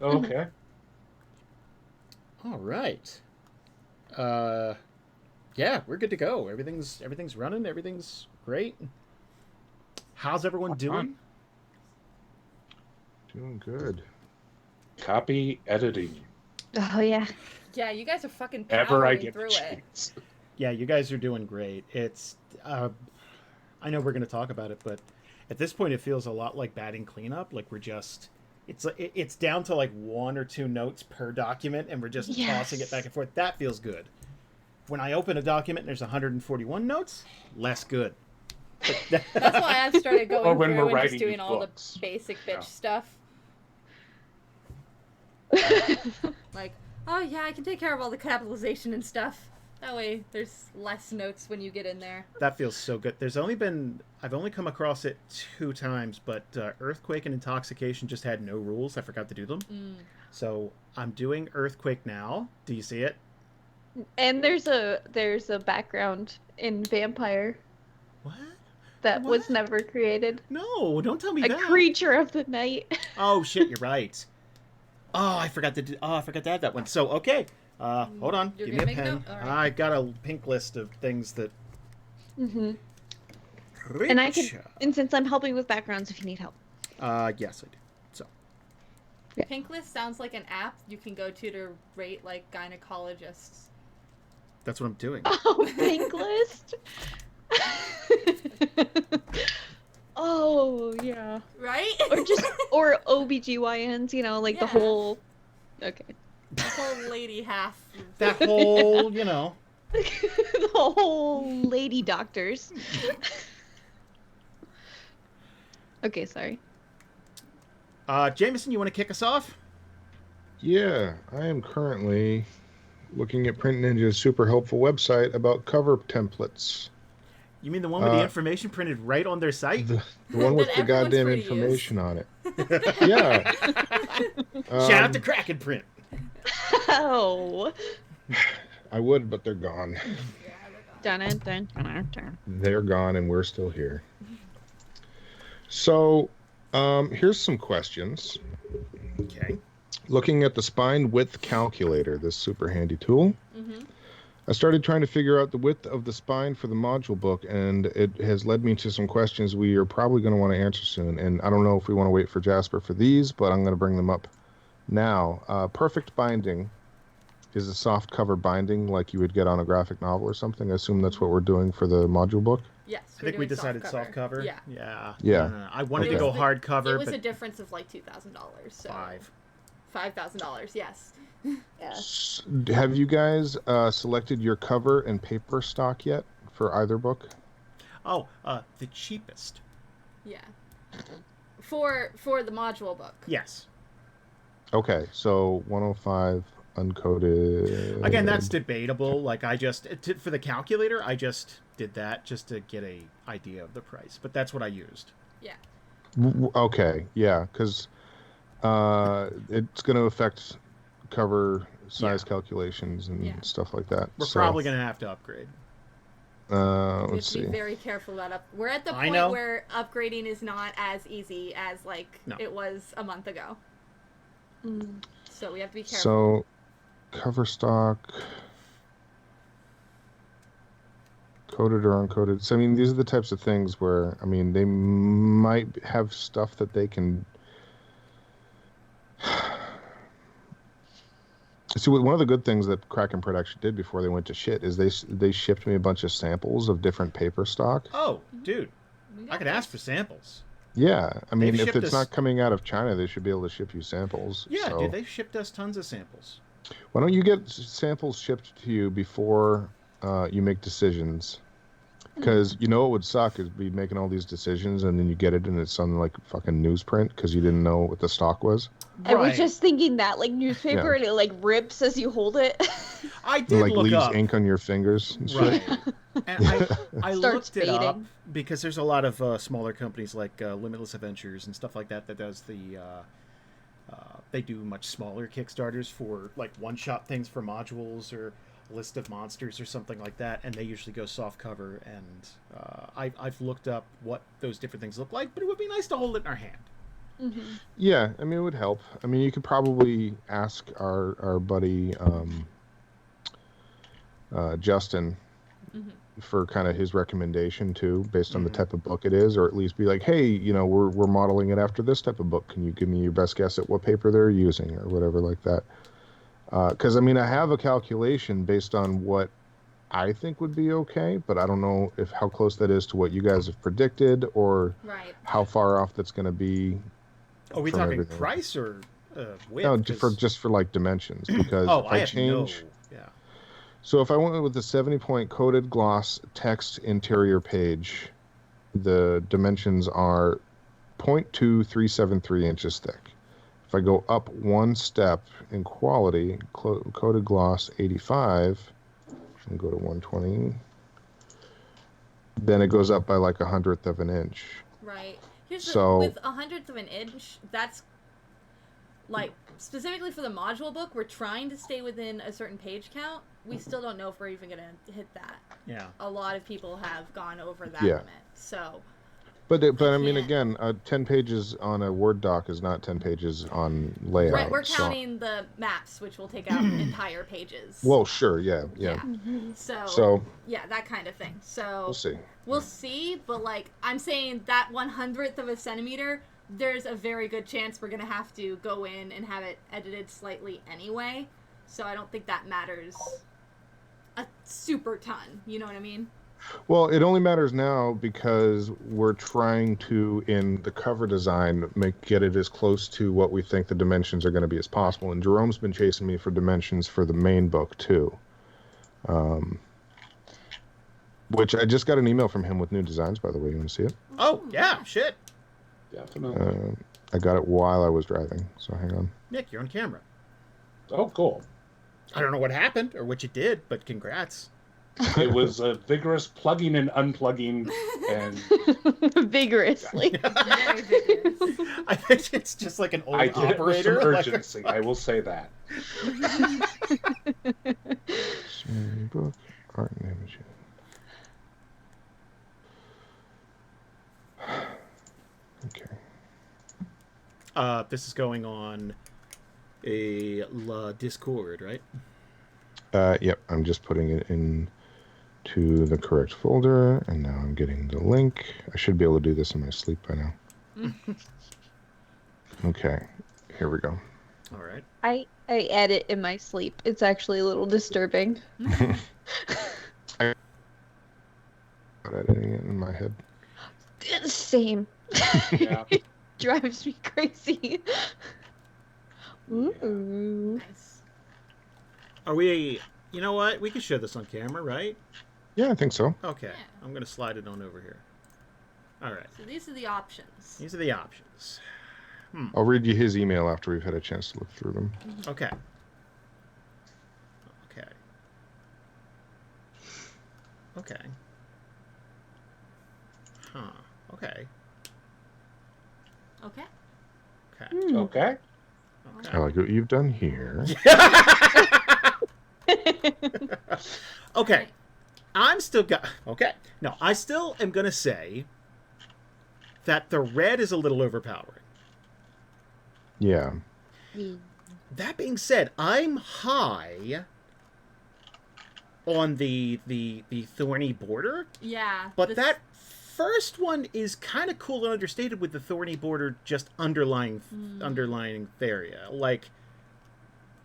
Okay. All right. Uh, yeah, we're good to go. Everything's running. Everything's great. How's everyone Fine. doing? Doing good. Copy editing. Oh yeah. Yeah, you guys are fucking Ever I powering get the through it. chance. Yeah, you guys are doing great. I know we're going to talk about it, but at this point, it feels a lot like batting cleanup. Like it's down to like one or two notes per document, and we're just tossing it back and forth. That feels good. When I open a document and there's 141 notes, less good. That's why I've started Or going when through we're and just writing doing all books. the basic bitch Yeah. stuff. Like, oh yeah, I can take care of all the capitalization and stuff. That way, there's less notes when you get in there. That feels so good. I've only come across it 2 times, but earthquake and intoxication just had no rules. I forgot to do them. So I'm doing earthquake now. Do you see it? And there's a background in vampire What? that What? was never created. No, don't tell me A that. creature of the night. Oh shit, you're right. I forgot to add that one. So okay, hold on, You're give me a gonna make a pen. note? All right. I got a pink list of things that. Mm-hmm. And I can, and since I'm helping with backgrounds, if you need help. Yes, I do. So Pink List sounds like an app you can go to rate like gynecologists. that's what I'm doing. Oh, pink list. Oh yeah. Right? or OBGYNs, you know, like the Yeah. whole. Okay. The whole lady half. That whole, The whole lady doctors. Okay, sorry. Jameson, you want to kick us off? Yeah, I am currently looking at Print Ninja's super helpful website about cover templates. You mean the one with the information printed right on their site? The one with That the everyone's goddamn free to information on it. Yeah. Shout out to Kraken Print. Oh. I would, but they're gone. Dun, dun, dun, dun, dun. They're gone, and we're still here. So, here's some questions. Okay. Looking at the spine width calculator, this super handy tool, Mm-hmm. I started trying to figure out the width of the spine for the module book, and it has led me to some questions we are probably going to want to answer soon. And I don't know if we want to wait for Jasper for these, but I'm going to bring them up now. Perfect binding is a soft cover binding like you would get on a graphic novel or something. I assume that's what we're doing for the module book. Yes. I think we decided soft cover. Yeah. Yeah. I wanted Okay. to go hard cover, It was but a difference of like $2,000. So $5,000. Yes. Yeah. Have you guys selected your cover and paper stock yet for either book? Oh, the cheapest. Yeah. For the module book. Yes. Okay, so 105 uncoated. Again, that's debatable. Like for the calculator, I just did that just to get a idea of the price. But that's what I used. Yeah. Okay, yeah, because it's going to affect cover size calculations and stuff like that. We're probably going to have to upgrade. We have Let's to be see. very careful about We're at the I point know. where upgrading is not as easy as it was a month ago. Mm. So we have to be careful. So, cover stock, coated or uncoated. So, I mean, these are the types of things where, I mean, they might have stuff that they can. See, one of the good things that Kraken Production did before they went to shit is they shipped me a bunch of samples of different paper stock. Oh, dude, I could ask for samples. Yeah, I mean, They've if shipped it's us- not coming out of China, they should be able to ship you samples. Yeah, so. dude, they've shipped us tons of samples. Why don't you get samples shipped to you before you make decisions? Because you know what would suck is be making all these decisions and then you get it and it's on like fucking newsprint because you didn't know what the stock was. I was just thinking that, like, newspaper, and it, like, rips as you hold it. I And, did like look leaves up. ink on your fingers. And shit. Right. And I Starts looked it up fading. because there's a lot of smaller companies like Limitless Adventures and stuff like that does they do much smaller Kickstarters for like one-shot things for modules or list of monsters or something like that, and they usually go soft cover. And I've looked up what those different things look like, but it would be nice to hold it in our hand. Yeah, I mean, it would help. I mean, you could probably ask our buddy Justin for kind of his recommendation too, based on the type of book it is, or at least be like, hey, you know, we're modeling it after this type of book. Can you give me your best guess at what paper they're using or whatever like that? Because I mean, I have a calculation based on what I think would be okay, but I don't know if how close that is to what you guys have predicted or how far off that's going to be. Are we talking price or width? No, just for like dimensions, because if I change. Yeah. So if I went with the 70-point coated gloss text interior page, the dimensions are 0.2373 inches thick. If I go up one step in quality, coated gloss 85, and go to 120, then it goes up by like 1/100 of an inch. Right. With 1/100 of an inch, that's like specifically for the module book, we're trying to stay within a certain page count. We still don't know if we're even going to hit that. Yeah. A lot of people have gone over that limit. So. But I mean, again, 10 pages on a Word doc is not 10 pages on layout. Right, we're counting the maps, which will take out entire pages. Well, sure, yeah. So, yeah, that kind of thing. So we'll see. We'll see, but like I'm saying, that 1/100 of a centimeter, there's a very good chance we're gonna have to go in and have it edited slightly anyway. So I don't think that matters a super ton. You know what I mean? Well, it only matters now because we're trying to, in the cover design, get it as close to what we think the dimensions are going to be as possible. And Jerome's been chasing me for dimensions for the main book, too. Which I just got an email from him with new designs, by the way. You want to see it? Oh, yeah, shit. Definitely. I got it while I was driving, so hang on. Nick, you're on camera. Oh, cool. I don't know what happened or what you did, but congrats. It was a vigorous plugging and unplugging, and vigorously. Very vigorous. I think it's just like an old I did operator. it with some urgency. I will say that. Book, art and imaging. Okay. This is going on a Discord, right? Yep. I'm just putting it in to the correct folder, and now I'm getting the link. I should be able to do this in my sleep by now. Okay, here we go. All right. I edit in my sleep. It's actually a little disturbing. I'm editing it in my head. Same. Yeah. It drives me crazy. Ooh. Nice. Are we... You know what? We can show this on camera, right? Yeah, I think so. Okay. Yeah. I'm going to slide it on over here. All right. So these are the options. These are the options. I'll read you his email after we've had a chance to look through them. Okay. Okay. Okay. Huh. Okay. Okay. Okay. Okay. I like what you've done here. Okay. I'm still okay. No, I still am gonna say that the red is a little overpowering. Yeah. That being said, I'm high on the thorny border. Yeah. But that first one is kind of cool and understated with the thorny border just underlying area. Like,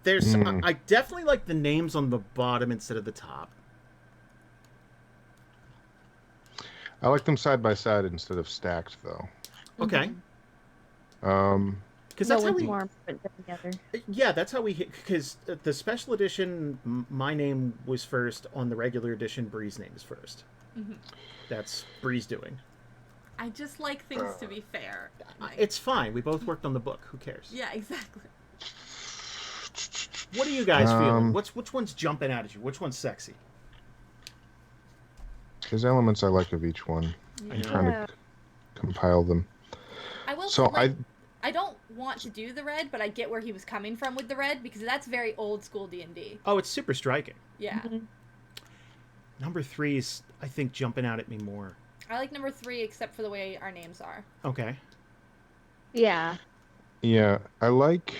there's I definitely like the names on the bottom instead of the top. I like them side by side instead of stacked, though. Okay. Because that's how we more put them together. Yeah, that's how we hit. Because the special edition, my name was first. On the regular edition, Bree's name is first. That's Bree's doing. I just like things to be fair. Like, it's fine. We both worked on the book. Who cares? yeah, exactly. What are you guys feeling? Which one's jumping out at you? Which one's sexy? There's elements I like of each one. I'm trying to compile them. I will So say, I don't want to do the red, but I get where he was coming from with the red because that's very old school D&D. Oh, it's super striking. Yeah. Number 3 is, I think, jumping out at me more. I like number 3 except for the way our names are. Okay. Yeah. Yeah, I like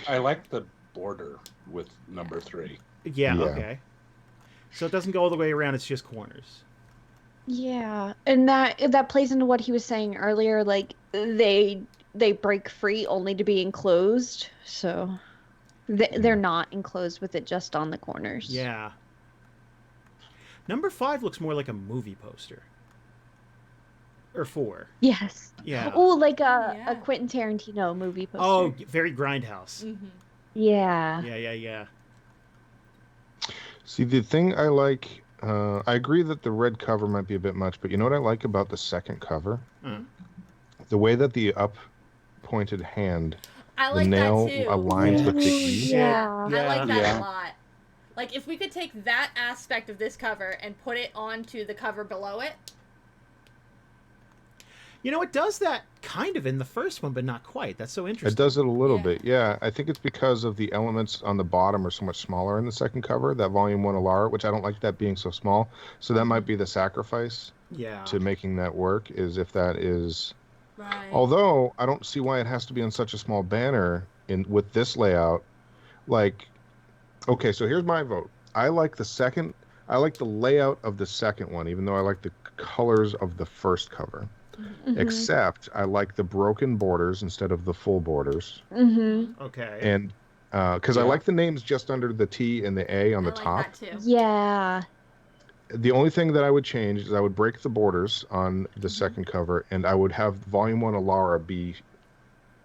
the border with number 3. Yeah, Yeah. okay. So it doesn't go all the way around, it's just corners. Yeah, and that plays into what he was saying earlier. Like they break free only to be enclosed, so they're not enclosed with it just on the corners. Yeah. Number 5 looks more like a movie poster. Or 4. Yes. Yeah. Oh, like a Yeah. Quentin Tarantino movie poster. Oh, very Grindhouse. Mm-hmm. Yeah. Yeah. See, the thing I like, I agree that the red cover might be a bit much, but you know what I like about the second cover? Mm. The way that the up-pointed hand, I the like nail that too. aligns with the Ooh, E. yeah. I like that Yeah. a lot. Like, if we could take that aspect of this cover and put it onto the cover below it. You know, it does that kind of in the first one, but not quite. That's so interesting. It does it a little Yeah. bit, yeah. I think it's because of the elements on the bottom are so much smaller in the second cover, that Volume 1 Alara, which I don't like that being so small. So that might be the sacrifice Yeah. to making that work, is if that is... Right. Although, I don't see why it has to be on such a small banner with this layout. Like, okay, so here's my vote. I like the layout of the second one, even though I like the colors of the first cover. Mhm. Except I like the broken borders instead of the full borders. Mm-hmm. Okay. And because I Yeah. like the names just under the T and the A on the I like top. that too. Yeah. The only thing that I would change is I would break the borders on the Mhm. second cover, and I would have Volume 1 Alara be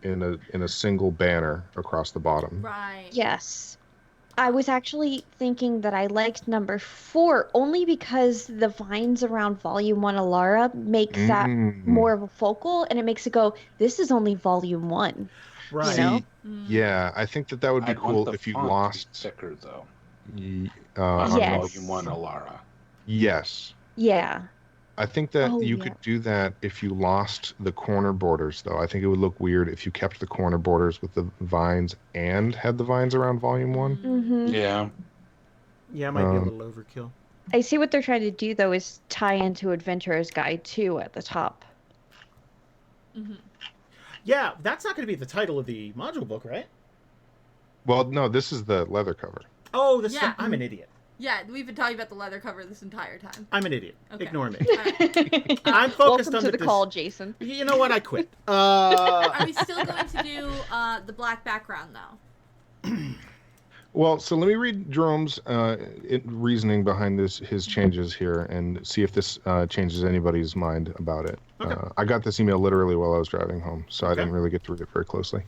in a single banner across the bottom. Right. Yes. I was actually thinking that I liked number 4 only because the vines around Volume 1 Alara makes that more of a focal, and it makes it go, this is only Volume 1. Right. You know? Mm. Yeah, I think that would be I'd want cool the if you font lost. to be thicker though. On On Yes. Volume 1 Alara. Yes. Yeah. I think that Oh, you yeah. could do that if you lost the corner borders, though. I think it would look weird if you kept the corner borders with the vines and had the vines around Volume 1. Mm-hmm. Yeah. Yeah, it might be a little overkill. I see what they're trying to do, though, is tie into Adventurer's Guide 2 at the top. Mm-hmm. Yeah, that's not going to be the title of the module book, right? Well, no, this is the leather cover. Oh, Yeah. I'm an idiot. Yeah, we've been talking about the leather cover this entire time. I'm an idiot. Okay. Ignore me. Alright. I'm focused Welcome on to the this- call, Jason. You know what? I quit. Are we still going to do the black background though? Well, so let me read Jerome's reasoning behind his changes here and see if this changes anybody's mind about it. Okay. I got this email literally while I was driving home, so I Okay. didn't really get to read it very closely.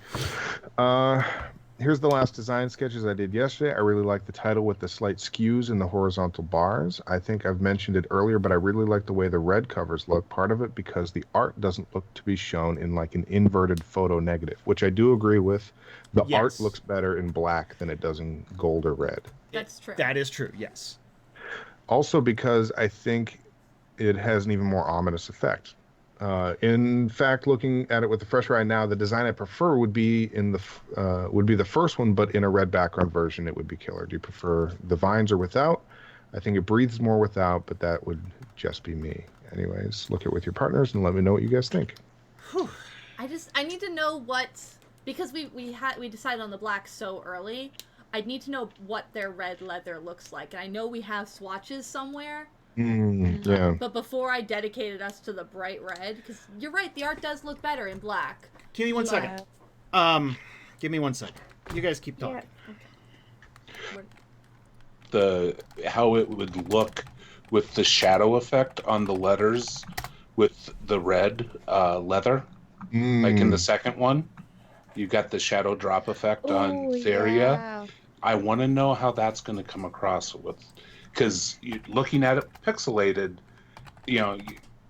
Here's the last design sketches I did yesterday. I really like the title with the slight skews in the horizontal bars. I think I've mentioned it earlier, but I really like the way the red covers look. Part of it because the art doesn't look to be shown in like an inverted photo negative, which I do agree with. The Yes. art looks better in black than it does in gold or red. That's true. That is true, yes. Also because I think it has an even more ominous effect. In fact, looking at it with the fresh eye now, the design I prefer would be the first one, but in a red background version, it would be killer. Do you prefer the vines or without? I think it breathes more without, but that would just be me. Anyways, look it with your partners and let me know what you guys think. I need to know what, because we decided on the black so early. I need to know what their red leather looks like, and I know we have swatches somewhere. Yeah. But before I dedicated us to the bright red, because you're right, the art does look better in black. Give me one second. Give me 1 second. You guys keep talking. How it would look with the shadow effect on the letters with the red leather, like in the second one. You got the shadow drop effect on Theria. Yeah. I want to know how that's going to come across because looking at it pixelated,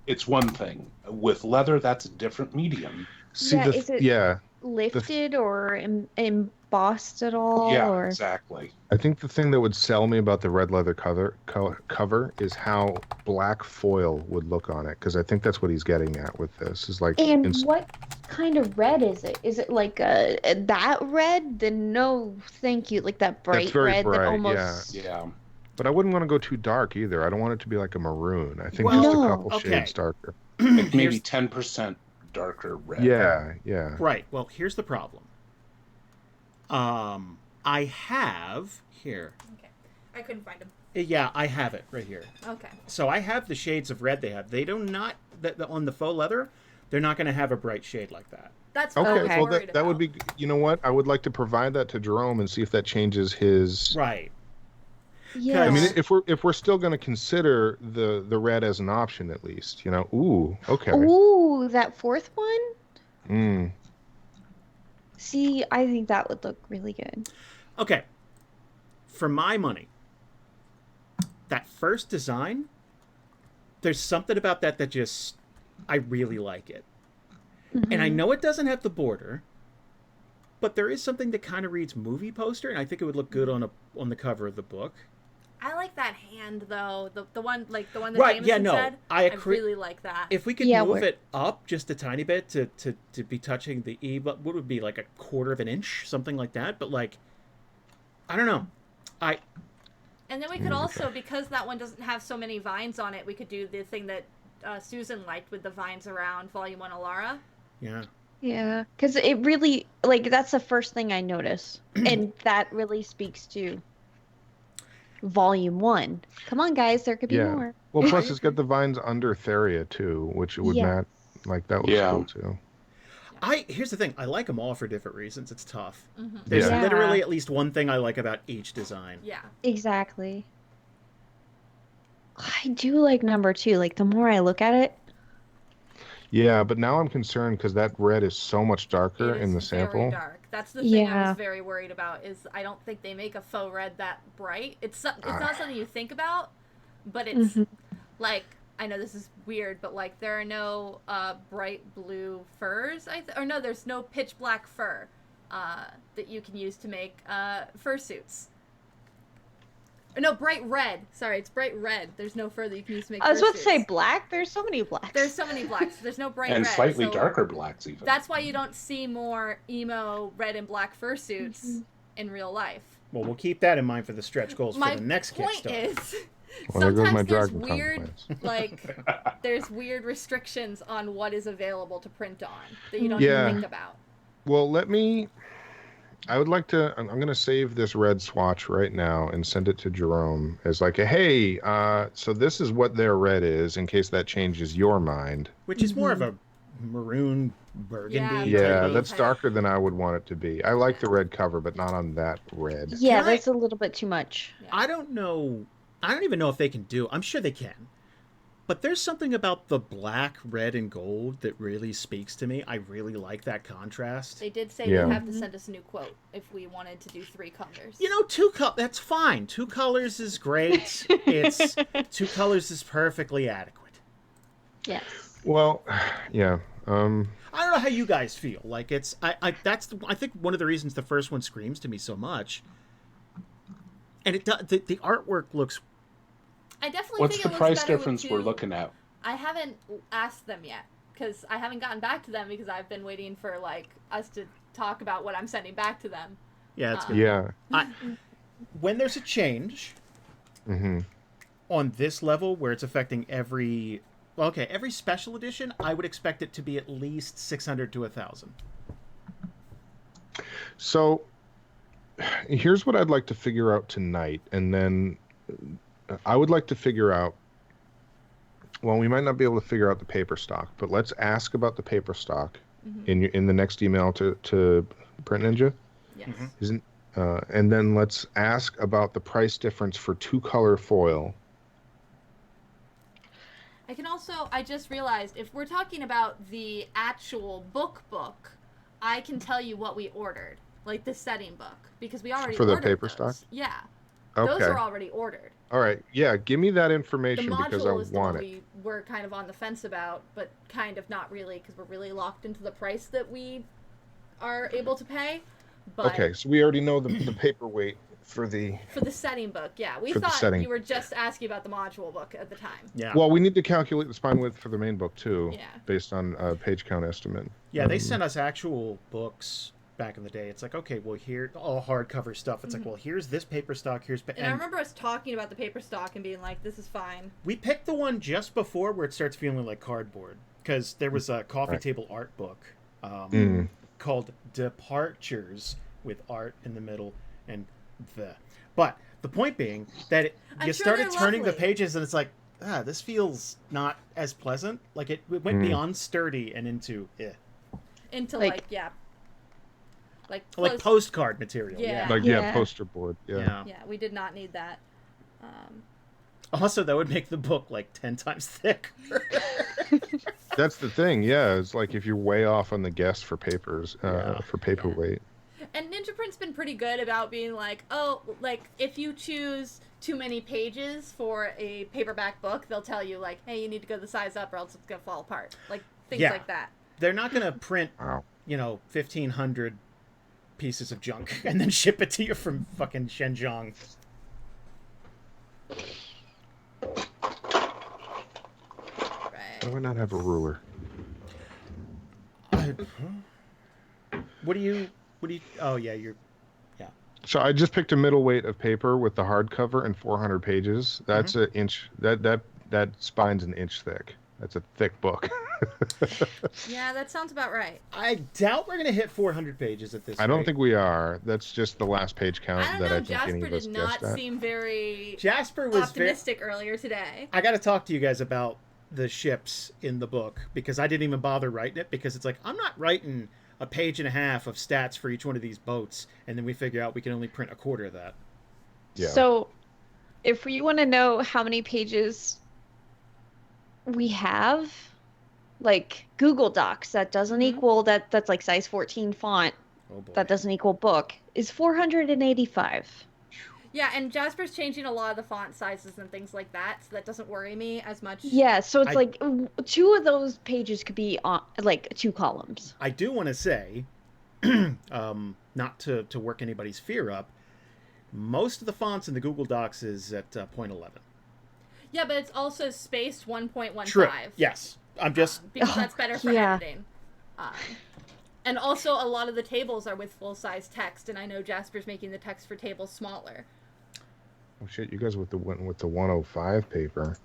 it's one thing. With leather, that's a different medium. See, Yeah, is it- the Lifted or embossed at all? Yeah, or... exactly. I think the thing that would sell me about the red leather cover is how black foil would look on it, because I think that's what he's getting at with this. Is like, And what kind of red is it? Is it like that red? Then no, thank you. Like that bright very red bright, that almost. Yeah. But I wouldn't want to go too dark either. I don't want it to be like a maroon. I think Well, just a No. couple okay. shades darker. Like maybe Here's- 10% darker red. Yeah, yeah. Right. Well, here's the problem. I have here. Okay. I couldn't find them. Yeah, I have it right here. Okay. So I have the shades of red they have. They do not on the faux leather. They're not going to have a bright shade like that. That's what I was well, worried that would about. be. You know what? I would like to provide that to Jerome and see if that changes his. Right. Yeah. I mean, if we're still going to consider the red as an option, at least, you know. Ooh, okay. Ooh, that fourth one? Mm. See, I think that would look really good. Okay. For my money, that first design, there's something about that just, I really like it. Mm-hmm. And I know it doesn't have the border, but there is something that kind of reads movie poster, and I think it would look good on the cover of the book. I like that hand though. The one that Right, Jameson yeah, no, said. I really like that. If we could Yeah, move we're- it up just a tiny bit to be touching the E, but what would be like a quarter of an inch, something like that. But like, I don't know. And then we could also, because that one doesn't have so many vines on it, we could do the thing that Susan liked with the vines around Volume 1 Alara. Yeah. Yeah, because it really, like, that's the first thing I notice. And that really speaks to Volume 1. Come on, guys, there could be Yeah. more. Well, plus it's got the vines under Theria too, which would Yes. not like that looks Yeah. cool too. Here's the thing. I like them all for different reasons. It's tough. Mm-hmm. There's Yeah. literally at least one thing I like about each design. Yeah. Exactly. I do like number 2. Like, the more I look at it, Yeah, but now I'm concerned because that red is so much darker It in the is very sample. dark. That's the thing I Yeah. was very worried about. Is I don't think they make a faux red that bright. It's not something you think about, but it's Mhm. like, I know this is weird, but like there are no bright blue furs. Or no, there's no pitch black fur that you can use to make fursuits. Or no, bright red. Sorry, it's bright red. There's no fur that you can use to make. I was about to fursuits. say black. There's so many blacks. There's so many blacks. There's no bright And red. slightly so darker blacks even. That's why you don't see more emo red and black fursuits Mm-hmm. in real life. Well, we'll keep that in mind for the stretch goals My for the next point Kickstarter. is, Well, there goes my sometimes there's Dragon Con weird, plans. like, there's weird restrictions on what is available to print on that you don't Yeah. even think about. Well, I would like to. I'm going to save this red swatch right now and send it to Jerome as like a hey. So this is what their red is in case that changes your mind. Which is more of a maroon burgundy. Yeah, Maybe. that's darker than I would want it to be. I like the red cover, but not on that red. Yeah, Can I- that's a little bit too much. I don't know. I don't even know if they can do. I'm sure they can. But there's something about the black, red, and gold that really speaks to me. I really like that contrast. They did say Yeah. they'd have to send us a new quote if we wanted to do 3 colors. You know, that's fine. 2 colors is great. It's 2 colors is perfectly adequate. Yes. Well, yeah. I don't know how you guys feel. Like it's I think one of the reasons the first one screams to me so much. And it does, the artwork looks. I definitely What's think the it looks price better with difference we're 2. looking at? I haven't asked them yet because I haven't gotten back to them because I've been waiting for like us to talk about what I'm sending back to them. Yeah, it's good. Yeah. When there's a change Mm-hmm. on this level where it's affecting every special edition, I would expect it to be at least 600 to 1,000. So here's what I'd like to figure out tonight, and then I would like to figure out. Well, we might not be able to figure out the paper stock, but let's ask about the paper stock in the next email to Print Ninja. Yes. Isn't and then let's ask about the price difference for 2-color foil. I can also, I just realized, if we're talking about the actual book, I can tell you what we ordered, like the setting book, because we already For the ordered paper those. stock? Yeah, Okay. those are already ordered. All right. Yeah. Give me that The information because I module is the one want it. we were kind of on the fence about, but kind of not really, because we're really locked into the price that we are able to pay. But Okay. So we already know the paperweight for the. for the setting book, yeah, we For the thought setting. you were just asking about the module book at the time. Yeah. Well, we need to calculate the spine width for the main book too, Yeah. based on page count estimate. Yeah, they sent us actual books back in the day. It's like, okay, well, here, all hardcover stuff. It's like, well, here's this paper stock. And I remember us talking about the paper stock and being like, this is fine. we picked the one just before where it starts feeling like cardboard, because there was a coffee Right. table art book Mm. called Departures with art in the middle and the. But the point being that I'm you sure started they're turning the lovely. pages and it's like, this feels not as pleasant. Like it went beyond sturdy and into Into Like- like like close- postcard material. Yeah. Like Yeah. poster board. Yeah. Yeah, we did not need that. Also, that would make the book like 10 times thicker. That's the thing. Yeah, it's like if you're way off on the guess for papers, Yeah. for paperweight. And Ninja Print's been pretty good about being like, oh, like if you choose too many pages for a paperback book, they'll tell you like, hey, you need to go the size up or else it's gonna fall apart. Like things Yeah. like that. They're not going to print, Wow. 1,500 pieces of junk and then ship it to you from fucking Shenzhen. Right. Why do I not have a ruler? What do you? Oh yeah, So I just picked a middleweight of paper with the hardcover and 400 pages. That's an inch. That spine's an inch thick. That's a thick book. Yeah, that sounds about right. I doubt we're gonna hit 400 pages at this. I don't rate. think we are. That's just the last page count I don't that know. I think any Jasper of us did not guessed at. seem very Jasper was very. optimistic earlier today. I got to talk to you guys about the ships in the book because I didn't even bother writing it because it's like I'm not writing a page and a half of stats for each one of these boats and then we figure out we can only print a quarter of that. Yeah. So, if we want to know how many pages we have, like Google Docs, that doesn't equal that's like size 14 font. Oh boy. That doesn't equal book. Is 485. Yeah, and Jasper's changing a lot of the font sizes and things like that, so that doesn't worry me as much. Yeah, so it's I- like two of those pages could be on like 2 columns. I do want to say, not to work anybody's fear up, most of the fonts in the Google Docs is at 0.11. Yeah, but it's also spaced 1.15. True. Yes. I'm just. Because that's better for Yeah. editing. And also, a lot of the tables are with full-size text, and I know Jasper's making the text for tables smaller. Oh shit! You guys went with the 105 paper.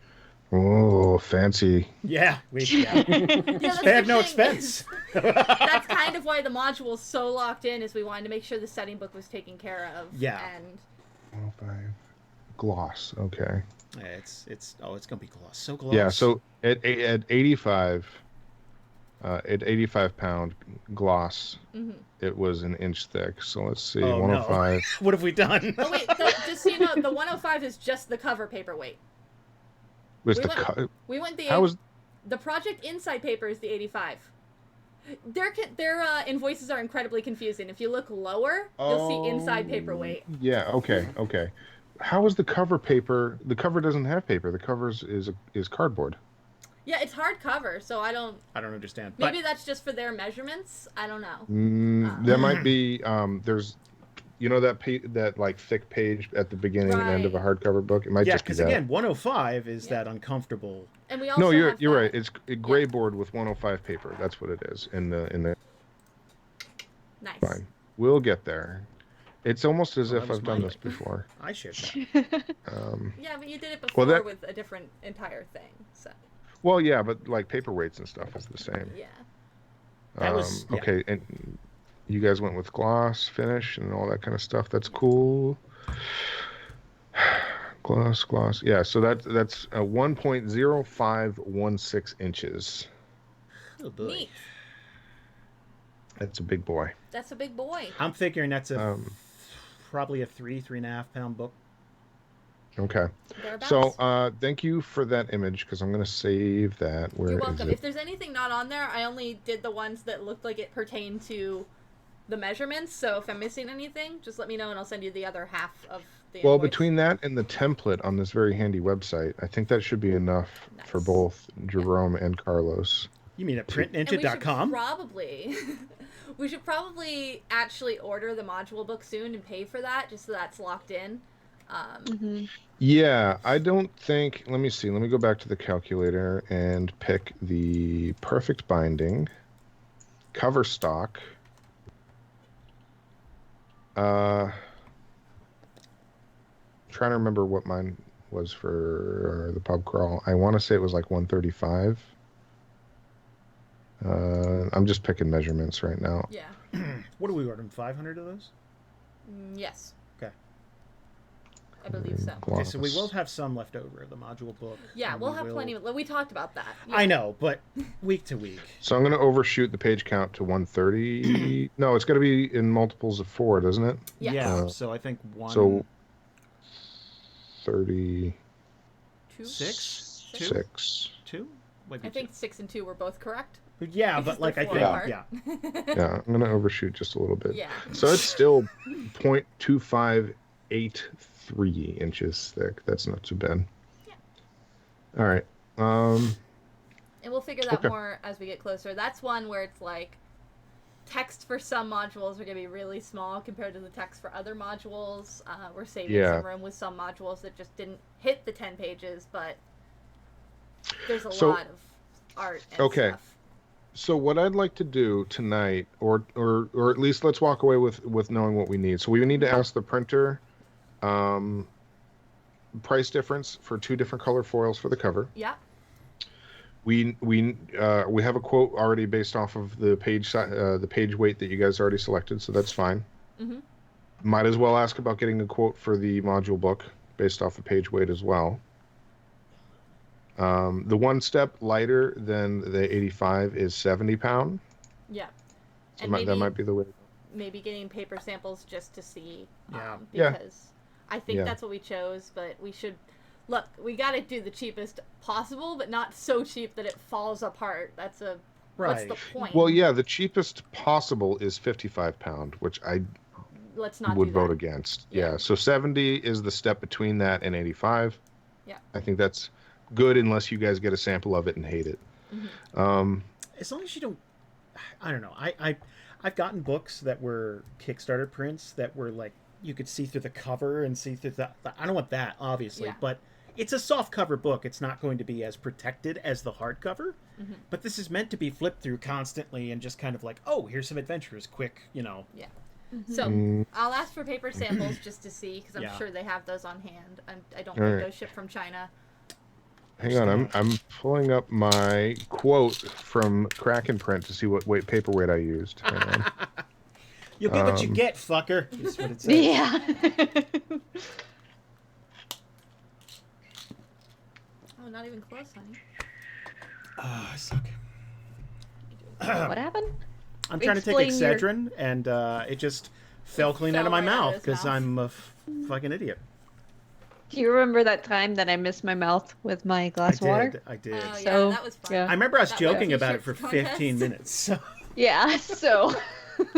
Oh, fancy. Yeah. We Yeah, that's They have the no thing. expense. That's kind of why the module's so locked in, is we wanted to make sure the setting book was taken care of. Yeah. And 105 gloss. Okay. Yeah, it's gonna be gloss. So gloss. Yeah. So at 85. At 85 pound gloss, it was an inch thick. So let's see, Oh, 105. no. What have we done? oh wait, just so you know, the 105 is just the cover paperweight. Was We the went- We went the how was the project inside paper is the 85. Their invoices are incredibly confusing. If you look lower, you'll see inside paperweight. Yeah. Okay. How was the cover paper? The cover doesn't have paper. The cover is cardboard. Yeah, it's hardcover, so I don't. I don't understand. Maybe But that's just for their measurements. I don't know. There might be. There's, that like thick page at the beginning and end of a hardcover book. It might yeah, just be because that. again, 105 is that uncomfortable. And we also No, you're have right. It's a gray board with 105 paper. That's what it is in the. Nice. Fine. We'll get there. It's almost as Well, if that was I've done my this before. I should. That. Yeah, but you did it before that- with a different entire thing. So Well, yeah, but like paperweights and stuff is the same. yeah. That was- yeah. Okay, and you guys went with gloss finish and all that kind of stuff. That's cool. Gloss. Yeah, so that's 1.0516 inches. Oh boy. Neat. That's a big boy. That's a big boy. I'm figuring that's probably a 3.5 pound book. Okay. Thereabouts. So thank you for that image because I'm going to save that. Where You're is welcome. it? If there's anything not on there, I only did the ones that looked like it pertained to the measurements. So if I'm missing anything, just let me know and I'll send you the other half of the Well, invoice. between that and the template on this very handy website, I think that should be enough for Nice. both Jerome and Carlos. You mean at And we should printninja.com? probably we should probably actually order the module book soon and pay for that just so that's locked in. Yeah, I don't think. Let me see. Let me go back to the calculator and pick the perfect binding cover stock. Trying to remember what mine was for the pub crawl. I want to say it was like 135. I'm just picking measurements right now. Yeah. What are we ordering? 500 of those? Yes. Okay. I believe so. Okay, so we will have some left over of the module book. Yeah, we'll have plenty. We talked about that. Yeah. I know, but week to week. So I'm going to overshoot the page count to 130. No, it's going to be in multiples of 4, doesn't it? Yes. Yeah. So I think So 30. 6? 6. 2? I think 6 and 2 were both correct. Yeah, but like I think, yeah. Yeah, I'm going to overshoot just a little bit. Yeah. So it's still 0.2583 inches thick. That's not too bad. Yeah. All right. And we'll figure that more as we get closer. That's one where it's like text for some modules are going to be really small compared to the text for other modules. We're saving some room with some modules that just didn't hit the 10 pages, but there's a lot of art and stuff. So what I'd like to do tonight, or at least let's walk away with knowing what we need. So we need to ask the printer price difference for 2 different color foils for the cover. Yeah. We have a quote already based off of the page weight that you guys already selected, so that's fine. Mm-hmm. Might as well ask about getting a quote for the module book based off of page weight as well. The one step lighter than the 85 is 70 pound. Yeah. So that might be the way. Maybe getting paper samples just to see. Yeah. Because I think that's what we chose, but we should... Look, we got to do the cheapest possible, but not so cheap that it falls apart. That's what's the point? Well, yeah, the cheapest possible is 55 pound, which I would vote against. Yeah, so 70 is the step between that and 85. Yeah. I think that's good unless you guys get a sample of it and hate it. Mm-hmm. As long as you don't... I don't know. I've gotten books that were Kickstarter prints that were like, you could see through the cover and see through the... I don't want that, obviously, but... It's a soft cover book. It's not going to be as protected as the hardcover, but this is meant to be flipped through constantly and just kind of like, oh, here's some adventures, quick, Yeah. So I'll ask for paper samples just to see, because I'm sure they have those on hand. I don't think those ship from China. Hang on, I'm pulling up my quote from Kraken Print to see what paper weight I used. Hang on. You'll get what you get, fucker. Is what it says. Yeah. Not even close, honey. Oh, I suck. What happened? I'm trying to take Excedrin, and it just fell clean out of my mouth because I'm a fucking idiot. Do you remember that time that I missed my mouth with my glass of water? I did. Oh, so, that was fun. Yeah. I remember us joking about it for 15 minutes. So. Yeah, so...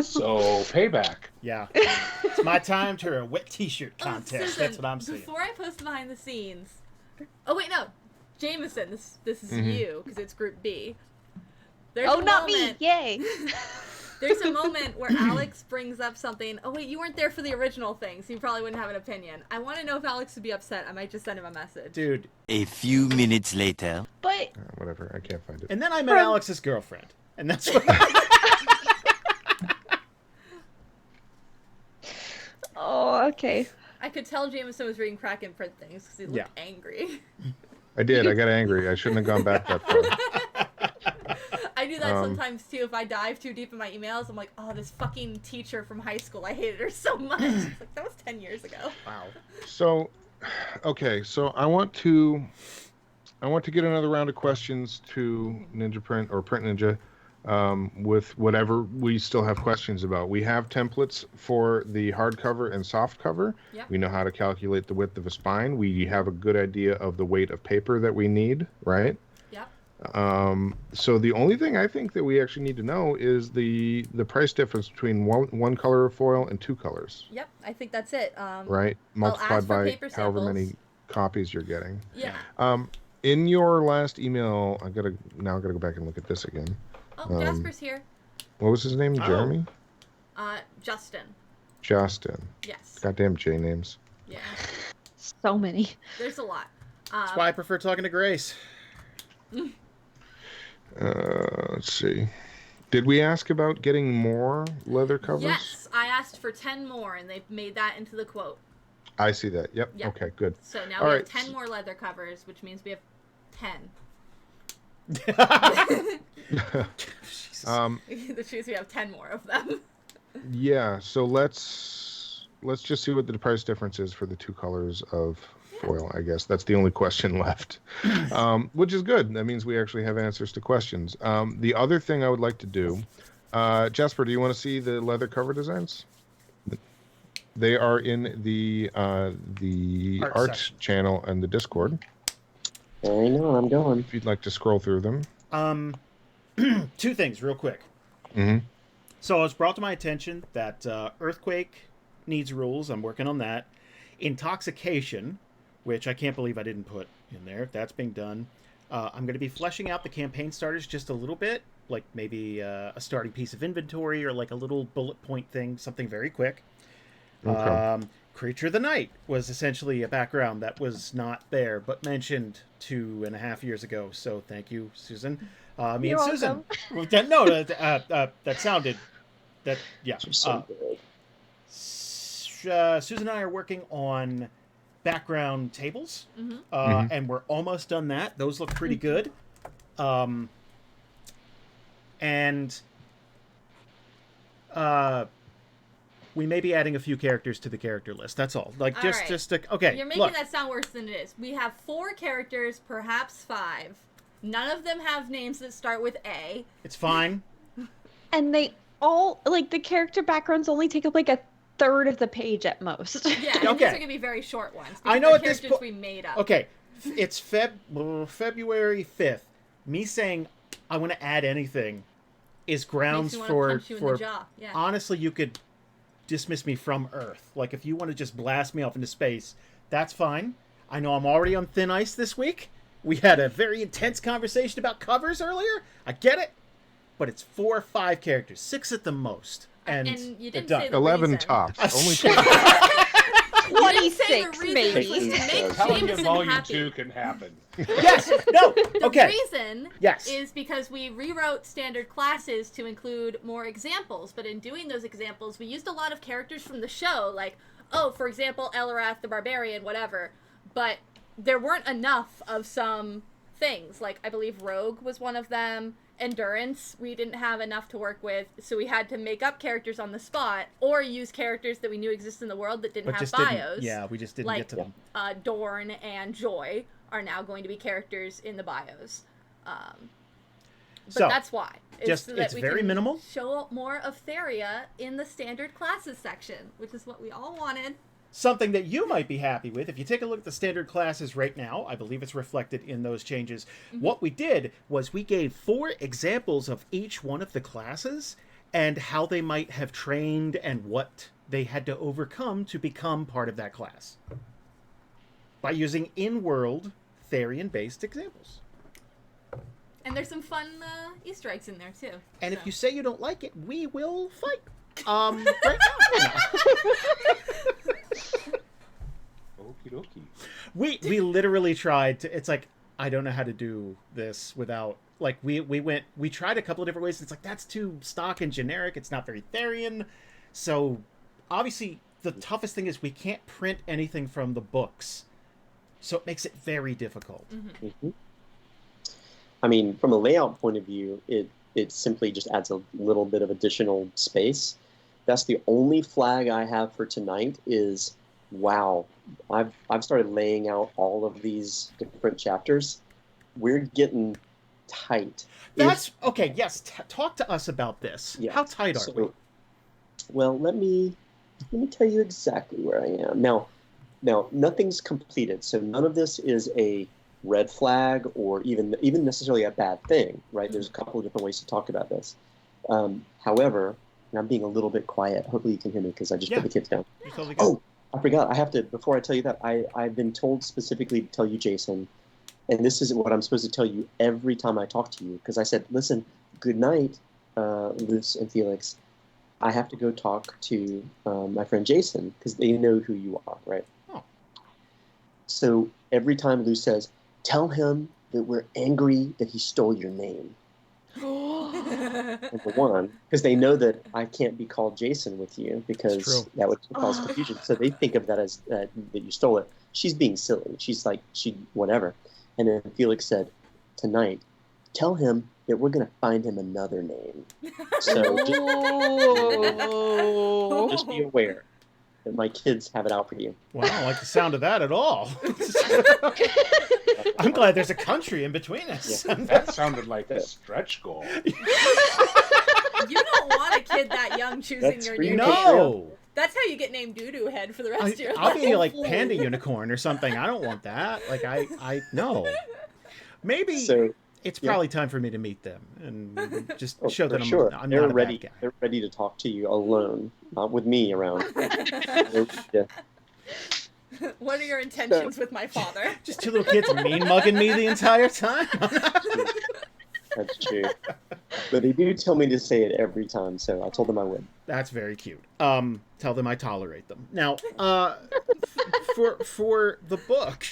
So, payback. Yeah. It's my time to a wet t-shirt contest. Susan, that's what I'm saying. Before I post behind the scenes... Oh, wait, no. Jameson, this is you, because it's Group B. There's not me! Yay! There's a moment where Alex brings up something. Oh, wait, you weren't there for the original thing, so you probably wouldn't have an opinion. I want to know if Alex would be upset. I might just send him a message. Dude. A few minutes later. But... whatever, I can't find it. And then I met Alex's girlfriend. And that's what... Oh, okay. I could tell Jameson was reading Kraken Print things, because he looked angry. I did. I got angry. I shouldn't have gone back that far. I do that sometimes too. If I dive too deep in my emails, I'm like, oh, this fucking teacher from high school, I hated her so much. It's like, that was 10 years ago. Wow. So, okay. So I want to get another round of questions to Ninja Print or Print Ninja with whatever we still have questions about. We have templates for the hardcover and softcover. Yep. We know how to calculate the width of a spine. We have a good idea of the weight of paper that we need, right? Yep. So the only thing I think that we actually need to know is the price difference between one color of foil and 2 colors. Yep, I think that's it. Right? Multiplied by however many copies you're getting. Yeah. In your last email, I gotta go back and look at this again. Oh, Jasper's here. What was his name? Jeremy? Justin. Justin. Yes. Goddamn J names. Yeah. So many. There's a lot. That's why I prefer talking to Grace. Let's see. Did we ask about getting more leather covers? Yes, I asked for 10 more, and they've made that into the quote. I see that. Yep. Okay, good. So now we have 10 more leather covers, which means we have 10. Which means we have 10 more of them. Yeah, so let's let's just see what the price difference is for the two colors of foil. I guess that's the only question left, which is good. That means we actually have answers to questions. The other thing I would like to do, Jasper, do you want to see the leather cover designs? They are in the art channel and the Discord. I know, I'm going. If you'd like to scroll through them. Two things real quick. Mm-hmm. So it was brought to my attention that Earthquake needs rules. I'm working on that. Intoxication, which I can't believe I didn't put in there. That's being done. I'm going to be fleshing out the campaign starters just a little bit, like maybe a starting piece of inventory or like a little bullet point thing, something very quick. Okay. Creature of the Night was essentially a background that was not there, but mentioned 2.5 years ago. So thank you, Susan. Me You're and Susan. welcome. No, that sounded. That yeah. So good. Susan and I are working on background tables, and we're almost done that. Those look pretty good. And we may be adding a few characters to the character list. That's all. Like All right. Okay. You're making that sound worse than it is. We have 4 characters, perhaps 5. None of them have names that start with A. It's fine. And they all, like, the character backgrounds only take up like a third of the page at most. Yeah, and Okay. these are going to be very short ones. I know they're at this characters po- we made up. Okay, it's February 5th. Me saying I want to add anything is grounds Makes you wanna punch you in the for jaw. Yeah. honestly, you could dismiss me from Earth. Like, if you want to just blast me off into space, that's fine. I know I'm already on thin ice this week. We had a very intense conversation about covers earlier. I get it. But it's 4 or 5 characters, 6 at the most. And you they're didn't done. say the 11 reason. tops. Only You didn't say the 26 reason maybe. was to make Telling you Jameson volume happy. 2 can happen. Yes. No. The Okay. reason Yes. is because we rewrote standard classes to include more examples, but in doing those examples, we used a lot of characters from the show, like, for example, Elarath the Barbarian, whatever, but there weren't enough of some things, like, I believe Rogue was one of them, Endurance, we didn't have enough to work with, so we had to make up characters on the spot, or use characters that we knew exist in the world that didn't But have just bios. didn't. Yeah, we just didn't Like, get to them. Dorn and Joy are now going to be characters in the bios. But So, that's why. just- so that it's we very can minimal. Show more of Theria in the standard classes section, which is what we all wanted. Something that you might be happy with, if you take a look at the standard classes right now, I believe it's reflected in those changes. What we did was we gave 4 examples of each one of the classes and how they might have trained and what they had to overcome to become part of that class. By using in-world Therian-based examples. And there's some fun Easter eggs in there, too. And so. if you say you don't like it, we will fight. Right now. Okie dokie. We literally tried to. It's like, I don't know how to do this without, like, we tried a couple of different ways. It's like, that's too stock and generic. It's not very Therian. So obviously the toughest thing is we can't print anything from the books, so it makes it very difficult. Mm-hmm. I mean, from a layout point of view, it simply just adds a little bit of additional space. That's the only flag I have for tonight is, wow, I've started laying out all of these different chapters. We're getting tight. That's okay. Yes, talk to us about this. Yeah. How tight are we? Well, let me tell you exactly where I am now. Nothing's completed, so none of this is a red flag or even necessarily a bad thing, right? There's a couple of different ways to talk about this. However, and I'm being a little bit quiet. Hopefully you can hear me because I just put the kids down. Totally Oh, I forgot. I have to, before I tell you that, I've been told specifically to tell you, Jason, and this is what I'm supposed to tell you every time I talk to you, because I said, listen, good night, Luce and Felix. I have to go talk to my friend Jason because they know who you are, right? Oh. So every time Luce says, tell him that we're angry that he stole your name. Number one, because they know that I can't be called Jason with you because that would cause confusion. So they think of that as that you stole it. She's being silly. She's like, whatever. And then Felix said, tonight, tell him that we're going to find him another name. So just be aware. that my kids have it out for you. Well, I don't like the sound of that at all. I'm glad there's a country in between us. Yeah. That sounded like a stretch goal. You don't want a kid that young choosing That's your for you. new name. No! That's how you get named Doo-Doo Head for the rest of your I'll life. be like Panda Unicorn or something. I don't want that. Like, I no. Maybe So it's yeah. probably time for me to meet them and just oh, show for that sure. I'm They're not a ready. bad guy. They're ready to talk to you alone, not with me around. What are your intentions with my father? Just two little kids mean mugging me the entire time. That's true. But they do tell me to say it every time, so I told them I would. That's very cute. Tell them I tolerate them. Now, for the book.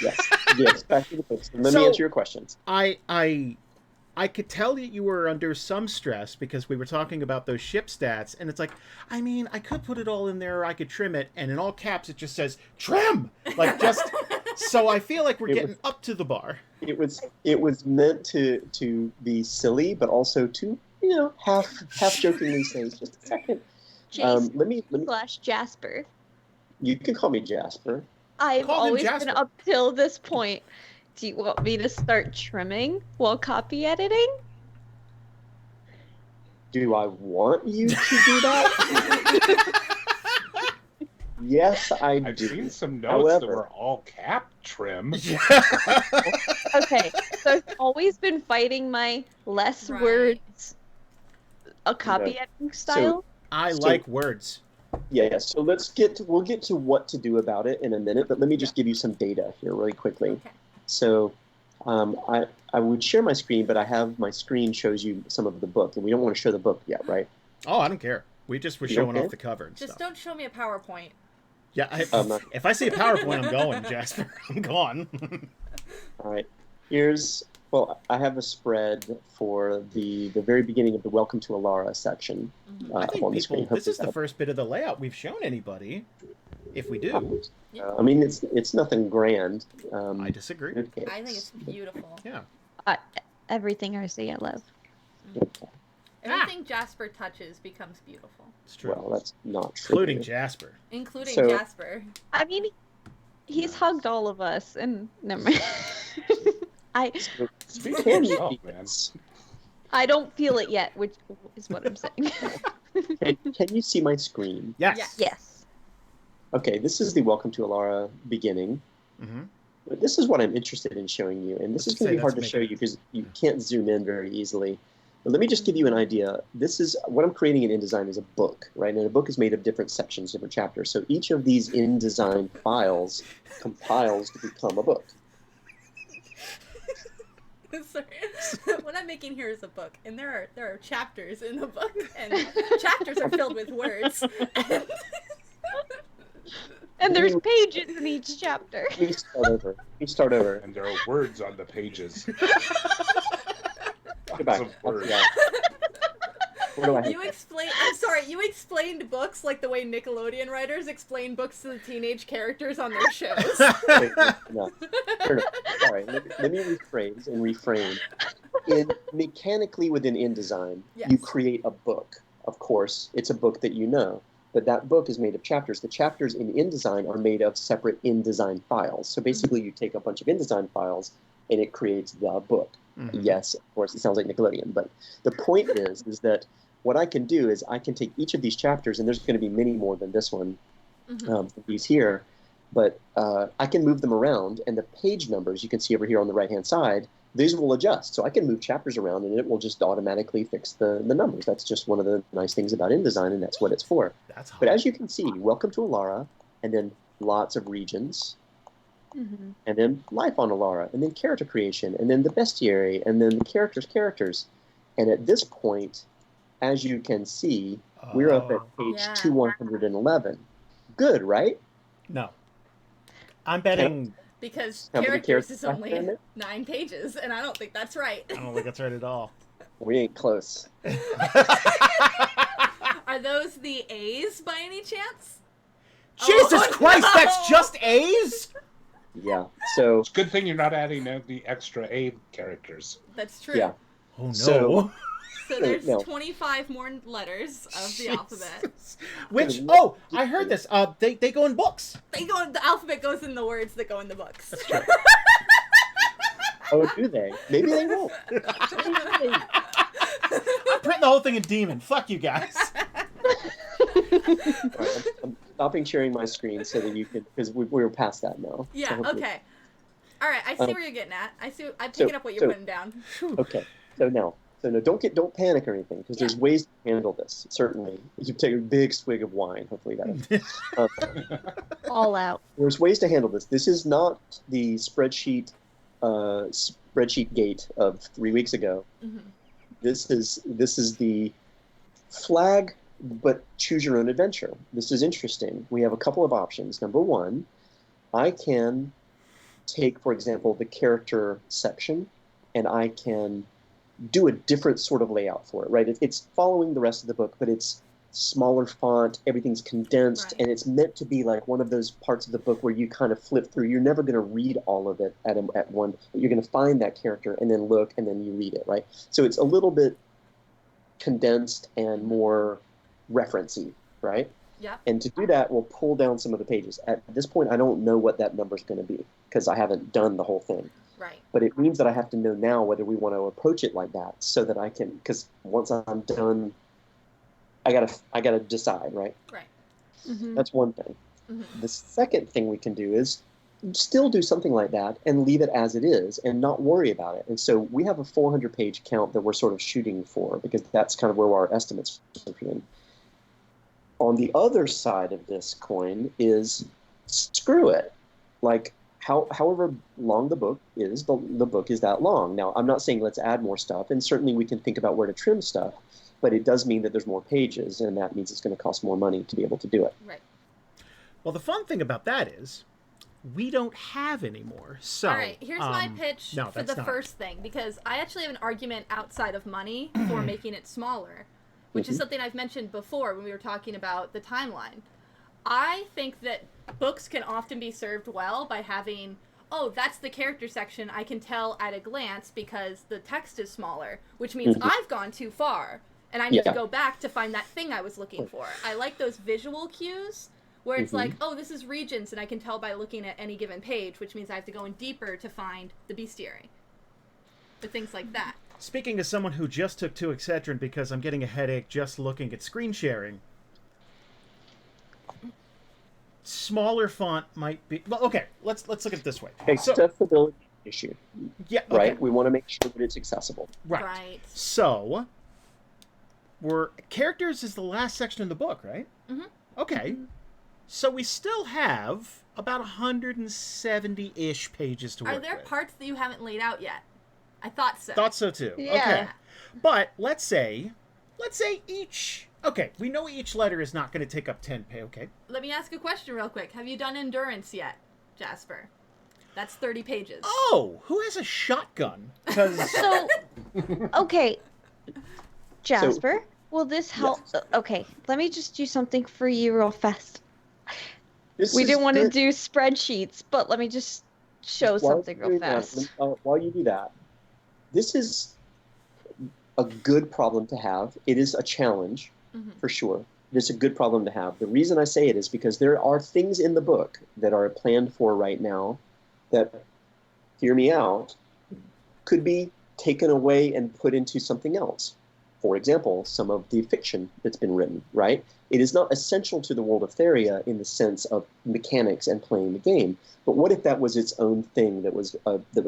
Yes. Back to the books. Let me answer your questions. I could tell that you were under some stress because we were talking about those ship stats, and it's like, I mean, I could put it all in there, or I could trim it, and in all caps it just says trim, like just. So I feel like we're getting up to the bar. It was meant to be silly, but also to half jokingly say, just a second. Jason Let me. / Jasper. You can call me Jasper. I've Call him always Jasper. been up till this point. Do you want me to start trimming while copy editing? Do I want you to do that? Yes, I've do. seen some notes that However- were all cap trim. Okay, so I've always been fighting my less Right. words, a copy No. editing style. I So- like words. Yeah, so we'll get to what to do about it in a minute, but let me just give you some data here really quickly. Okay. So I would share my screen, but I have my screen shows you some of the book, and we don't want to show the book yet, right? Oh, I don't care. We just were You showing don't off the cover and Just stuff. don't show me a PowerPoint. Yeah, if I see a PowerPoint, I'm going, Jasper. I'm gone. All right. I have a spread for the very beginning of the Welcome to Alara section I up think on the screen. this is the Hopefully first bit of the layout we've shown anybody. If we do, I mean, it's nothing grand. I disagree. Okay. I think it's beautiful. Yeah. Everything I say I love. Anything Jasper touches becomes beautiful. It's true. Well, that's not true. Including Jasper. Including So- Jasper. I mean, he's hugged all of us, and never mind. Speak for Can you yourself, see man. this? I don't feel it yet, which is what I'm saying. Can you see my screen? Yes. Yes. Yes. Okay, this is the Welcome to Alara beginning. Mm-hmm. But this is what I'm interested in showing you, and this is Let's going to say be hard to that's show making- you because you can't zoom in very easily. But let me just give you an idea. This is what I'm creating in InDesign is a book, right? And a book is made of different sections, different chapters. So each of these InDesign files compiles to become a book. Sorry. What I'm making here is a book, and there are chapters in the book, and chapters are filled with words. And there's pages in each chapter. Let me start over. And there are words on the pages. Go back. Lots of words. What do I have? You explained books like the way Nickelodeon writers explain books to the teenage characters on their shows. Wait, no. Sorry, let me rephrase and reframe. Mechanically within InDesign, Yes. you create a book. Of course, it's a book that you know, but that book is made of chapters. The chapters in InDesign are made of separate InDesign files. So basically, you take a bunch of InDesign files, and it creates the book. Mhm. Yes, of course, it sounds like Nickelodeon, but the point is that what I can do is I can take each of these chapters, and there's going to be many more than this one, these here, but I can move them around, and the page numbers you can see over here on the right-hand side, these will adjust. So I can move chapters around, and it will just automatically fix the numbers. That's just one of the nice things about InDesign, and that's what it's for. That's hot. But as you can see, welcome to Alara, and then lots of regions, Mm-hmm. and then life on Alara, and then character creation, and then the bestiary, and then the characters. And at this point, as you can see, we're up at page Yeah. 2111. Good, right? No. I'm betting. Because How many characters characters is are only there? 9 pages, and I don't think that's right. I don't think that's right at all. We ain't close. Are those the A's by any chance? Jesus Oh, Christ, no! that's just A's? Yeah. So It's a good thing you're not adding the extra A characters. That's true. yeah. Oh no. So there's No. 25 more letters of the alphabet. Which I heard this. They go in books. The alphabet goes in the words that go in the books. That's true. Oh, do they? Maybe they won't. I'm printing the whole thing in Demon. Fuck you guys. Right, I'm stopping sharing my screen so that you can, because we're past that now. Yeah, So okay. All right, I see where you're getting at. I'm picking up what you're putting down. Okay, so no, don't panic or anything, because there's ways to handle this. Certainly, you take a big swig of wine. Hopefully that. All out. There's ways to handle this. This is not the spreadsheet gate of 3 weeks ago. Mm-hmm. This is the flag, but choose your own adventure. This is interesting. We have a couple of options. Number one, I can take, for example, the character section, and I can do a different sort of layout for it, right? It's following the rest of the book, but it's smaller font, everything's condensed, Right. and it's meant to be like one of those parts of the book where you kind of flip through. You're never going to read all of it at one, but you're going to find that character and then look, and then you read it, right? So it's a little bit condensed and more referencey, right? Yeah. And to do that, we'll pull down some of the pages. At this point, I don't know what that number is going to be because I haven't done the whole thing. Right. But it means that I have to know now whether we want to approach it like that, so that I can. Because once I'm done, I gotta decide, right? Right. Mm-hmm. That's one thing. Mm-hmm. The second thing we can do is still do something like that and leave it as it is and not worry about it. And so we have a 400-page count that we're sort of shooting for, because that's kind of where our estimates are in. On the other side of this coin is screw it. Like, however long the book is, the book is that long. Now, I'm not saying let's add more stuff, and certainly we can think about where to trim stuff, but it does mean that there's more pages, and that means it's going to cost more money to be able to do it. Right. Well, the fun thing about that is we don't have any more. So, All right, here's my pitch no, for that's the not. first thing, because I actually have an argument outside of money for making it smaller, which is something I've mentioned before when we were talking about the timeline. I think that books can often be served well by having, oh, that's the character section, I can tell at a glance because the text is smaller, which means I've gone too far, and I need to go back to find that thing I was looking for. I like those visual cues where it's like, oh, this is regions, and I can tell by looking at any given page, which means I have to go in deeper to find the bestiary. But things like that. Speaking as someone who just took 2 Excedrin because I'm getting a headache just looking at screen sharing, smaller font might be... Well, okay, let's look at it this way. Accessibility issue, Yeah, okay. right? We want to make sure that it's accessible. Right. So, characters is the last section in the book, right? Mm-hmm. Okay. So we still have about 170-ish pages to work with. Are there parts that you haven't laid out yet? I thought so. Thought so too. Yeah. Okay. But let's say each... Okay, we know each letter is not going to take up 10 pages. Okay. Let me ask a question real quick. Have you done endurance yet, Jasper? That's 30 pages. Oh, who has a shotgun? 'Cause... So, okay, Jasper, will this help? Yes. Okay, let me just do something for you real fast. This We is didn't want to good. do spreadsheets, but let me just show While something you're real doing that, fast. while you do that, this is a good problem to have. It is a challenge, for sure. It is a good problem to have. The reason I say it is because there are things in the book that are planned for right now that, hear me out, could be taken away and put into something else. For example, some of the fiction that's been written, right? It is not essential to the world of Theria in the sense of mechanics and playing the game. But what if that was its own thing that was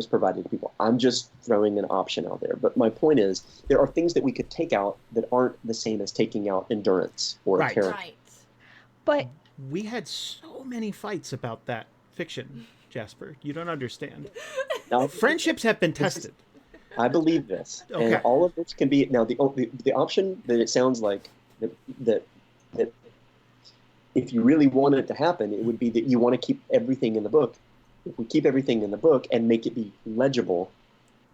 provided to people? I'm just throwing an option out there. But my point is, there are things that we could take out that aren't the same as taking out endurance or Right. a character. Right. But we had so many fights about that fiction, Jasper. You don't understand. Now, Friendships have been tested. I believe this, Okay. and all of this can be now. The option that it sounds like that if you really want it to happen, it would be that you want to keep everything in the book. If we keep everything in the book and make it be legible,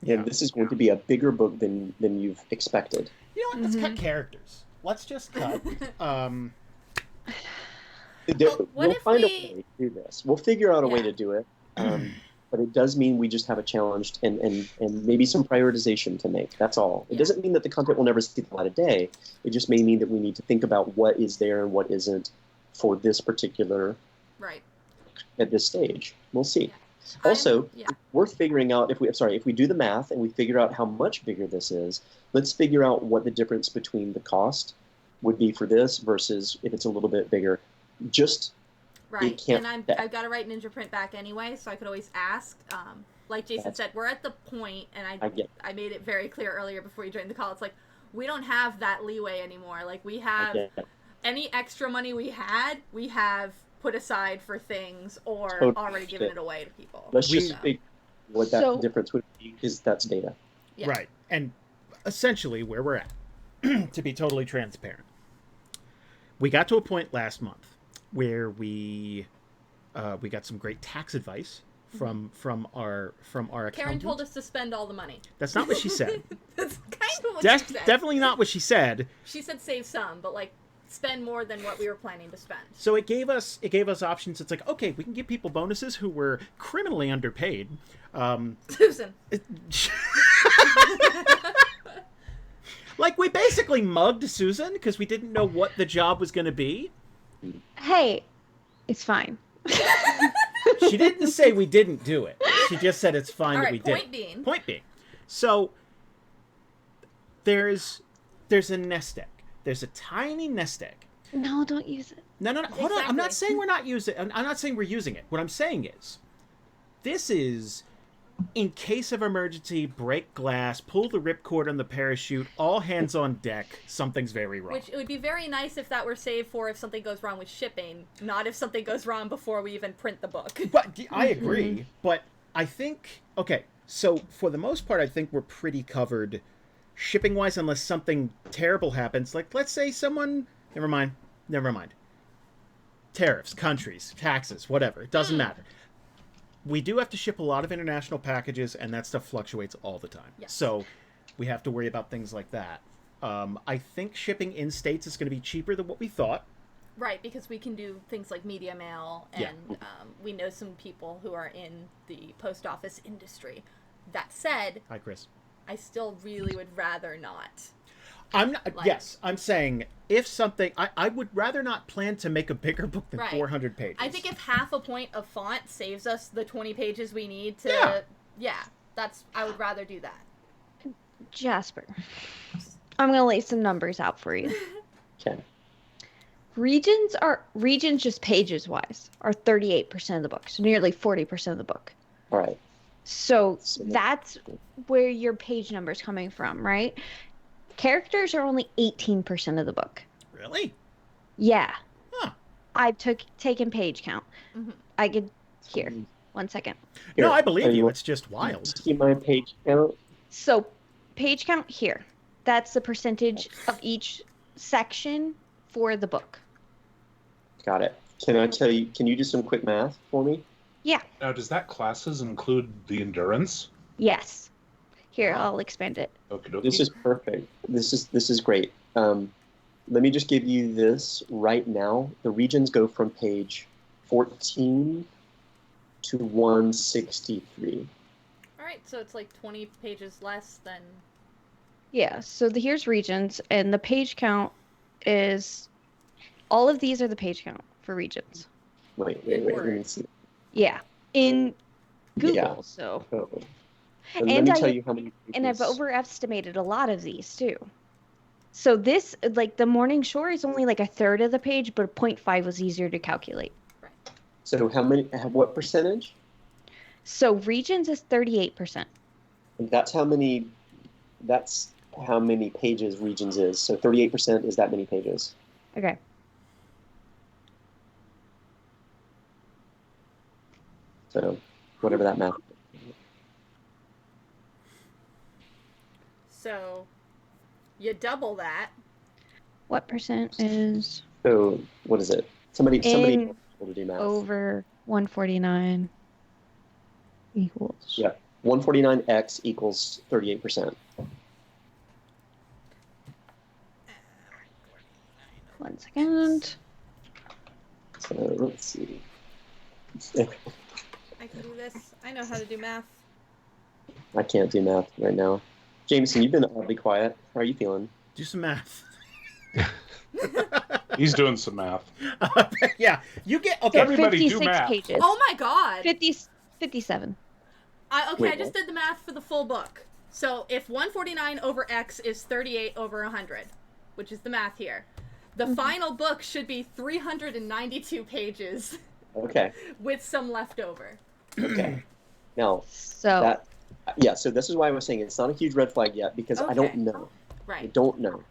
then this is going to be a bigger book than you've expected. You know what? Let's cut characters. Let's just cut. what We'll if find a we- way to do this. We'll figure out a way Yeah. to do it. but it does mean we just have a challenge and maybe some prioritization to make. That's all. It doesn't mean that the content will never see the light of day. It just may mean that we need to think about what is there and what isn't for this particular at this stage. We'll see. Yeah. Also, worth figuring out if we do the math and we figure out how much bigger this is, let's figure out what the difference between the cost would be for this versus if it's a little bit bigger. Just right, and I've got to write Ninja Print back anyway, so I could always ask. Like Jason said, we're at the point, and I made it very clear earlier before you joined the call. It's like we don't have that leeway anymore. Like we have any extra money we have put aside for things or already given it away to people. Let's just figure what that difference would be, because that's data. Yeah. Right, and essentially where we're at, to be totally transparent, we got to a point last month where we got some great tax advice from our accountant. Karen told us to spend all the money. That's not what she said. That's kind of what she said. Definitely not what she said. She said save some, but like spend more than what we were planning to spend. So it gave us options. It's like, okay, we can give people bonuses who were criminally underpaid. Susan. Like we basically mugged Susan because we didn't know what the job was going to be. Hey, it's fine. She didn't say we didn't do it. She just said it's fine that we did. Point being. So there's a nest egg. There's a tiny nest egg. No, don't use it. No. Hold on. I'm not saying we're not using it. I'm not saying we're using it. What I'm saying is, this is in case of emergency, break glass, pull the ripcord on the parachute, all hands on deck, something's very wrong. Which it would be very nice if that were saved for if something goes wrong with shipping, not if something goes wrong before we even print the book. But I agree, but I think, okay, so for the most part, I think we're pretty covered shipping-wise, unless something terrible happens. Like, let's say someone, never mind. Tariffs, countries, taxes, whatever, it doesn't matter. We do have to ship a lot of international packages, and that stuff fluctuates all the time. Yes. So we have to worry about things like that. I think shipping in States is going to be cheaper than what we thought. Right, because we can do things like media mail, and we know some people who are in the post office industry. That said... Hi, Chris. I still really would rather not. I'm not, yes, I'm saying if something, I would rather not plan to make a bigger book than 400 pages. I think if half a point of font saves us the 20 pages we need to, I would rather do that. Jasper, I'm going to lay some numbers out for you. Okay. Regions just pages wise are 38% of the book, so nearly 40% of the book. All right. So that's where your page number is coming from, right? Characters are only 18% of the book. Really? Yeah. Huh. I've taken page count. Mm-hmm. I could... Here, 1 second. No, I believe you. It's just wild. See my page count? So, page count here. That's the percentage of each section for the book. Got it. Can you do some quick math for me? Yeah. Now, does that classes include the endurance? Yes. Here, I'll expand it. Okey-dokey. This is perfect. This is great. Let me just give you this right now. The regions go from page 14 to 163. All right, so it's like 20 pages less than... Yeah, so here's regions, and the page count is... All of these are the page count for regions. Wait. Let me see. Yeah, in Google, so... Oh. Let me tell you how many pages. And I've overestimated a lot of these, too. So this, like, the Morning Shore is only like a third of the page, but 0.5 was easier to calculate. Right. So what percentage? So regions is 38%. That's how many pages regions is. So 38% is that many pages. Okay. So whatever that math is. So you double that. What percent is... So what is it? Somebody able to do math. Over 149 equals... Yeah. 149x equals 38%. 1 second. So let's see. I can do this. I know how to do math. I can't do math right now. Jameson, you've been oddly quiet. How are you feeling? Do some math. He's doing some math. Yeah, you get okay. Everybody do 56 math. pages. Oh my god. 57. I Wait, just did the math for the full book. So if 149 over X is 38 over 100, which is the math here, the final book should be 392 pages. Okay. With some leftover. Okay. Now, So so this is why I was saying it's not a huge red flag yet, because I don't know. I Right. don't know.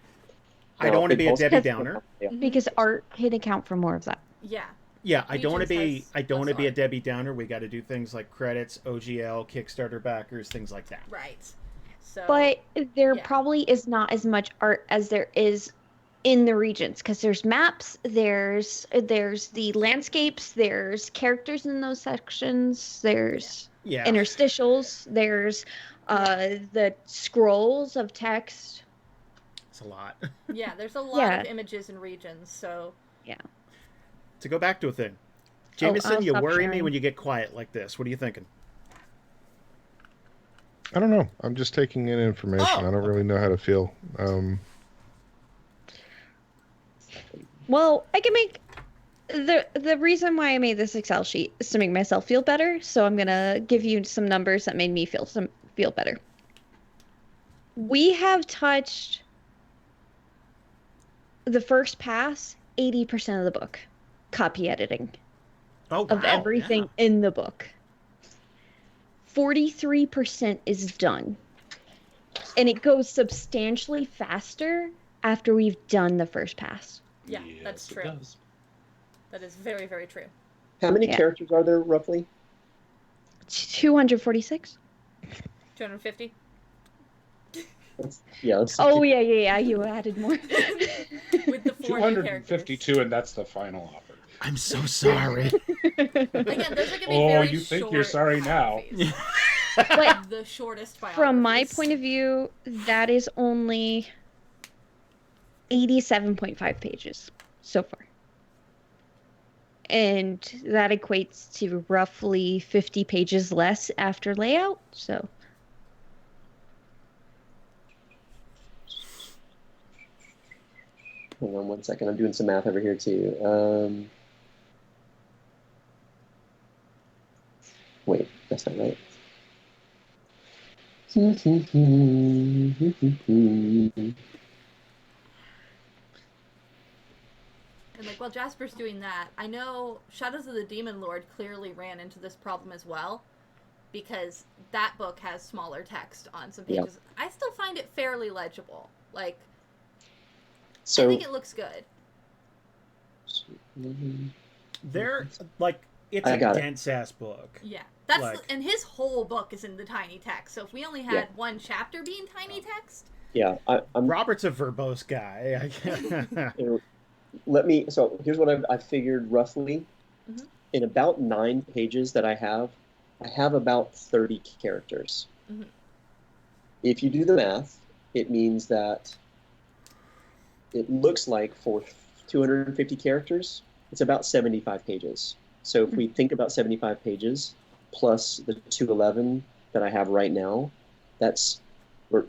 I don't want to be a Debbie Downer. because art can account for more of that. Yeah. Yeah, I don't want to Regions be. has I don't want to less be a art. Debbie Downer. We got to do things like credits, OGL, Kickstarter backers, things like that. Right. So. But there yeah. probably is not as much art as there is in the regions, because there's maps, there's the landscapes, there's characters in those sections, there's Yeah. interstitials, there's the scrolls of text. It's a lot. Yeah, there's a lot Yeah. of images and regions, so. To go back to a thing, Jameson, I'll you stop worry me sharing. when you get quiet like this. What are you thinking? I don't know. I'm just taking in information. Oh, I don't really know how to feel. Well, I can make the reason why I made this Excel sheet is to make myself feel better. So I'm gonna give you some numbers that made me feel better. We have touched the first pass 80% of the book, copy editing Oh, of wow, everything in the book. 43% is done, and it goes substantially faster after we've done the first pass. Yeah, Yes, that's it true. does. That is very, very true. How many Yeah. characters are there roughly? 246. 250? Yeah. Let's Oh yeah. You added more. With the 4 new characters. 252, and that's the final offer. I'm so sorry. Again, those are going to be Oh, very you think short you're sorry now. biographies. But The shortest biographies. from my point of view, that is only 87.5 pages so far. And that equates to roughly 50 pages less after layout. So Hang on one second. I'm doing some math over here too. Wait, that's not right. And like while Jasper's doing that, I know Shadows of the Demon Lord clearly ran into this problem as well, because that book has smaller text on some Yeah. pages. I still find it fairly legible. Like, I So think it looks good. They're like, it's I a got it. dense ass book. Yeah, that's Like- and his whole book is in the tiny text. So if we only had Yeah. one chapter being tiny text, yeah, I'm. Robert's a verbose guy. Let me. So here's what I've figured roughly. Mhm. In about 9 pages that I have about 30 characters. Mhm. If you do the math, it means that it looks like for 250 characters, it's about 75 pages. So if we think about 75 pages plus the 211 that I have right now, that's, or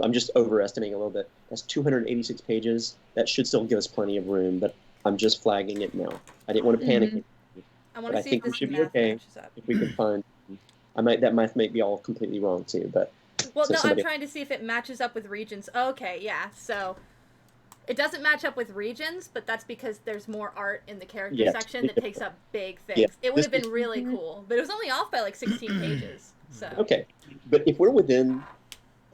I'm just overestimating a little bit. That's 286 pages. That should still give us plenty of room, but I'm just flagging it now. I didn't want to panic I want But I to see think if we this should be math okay. matches up. if we can find. That math may be all completely wrong too, but Well, So no, somebody- I'm trying to see if it matches up with regions. Okay, yeah. So it doesn't match up with regions, but that's because there's more art in the character Yeah, section that takes up big things. Yeah, It would have this been really cool, but it was only off by like 16 pages. So okay. But if we're within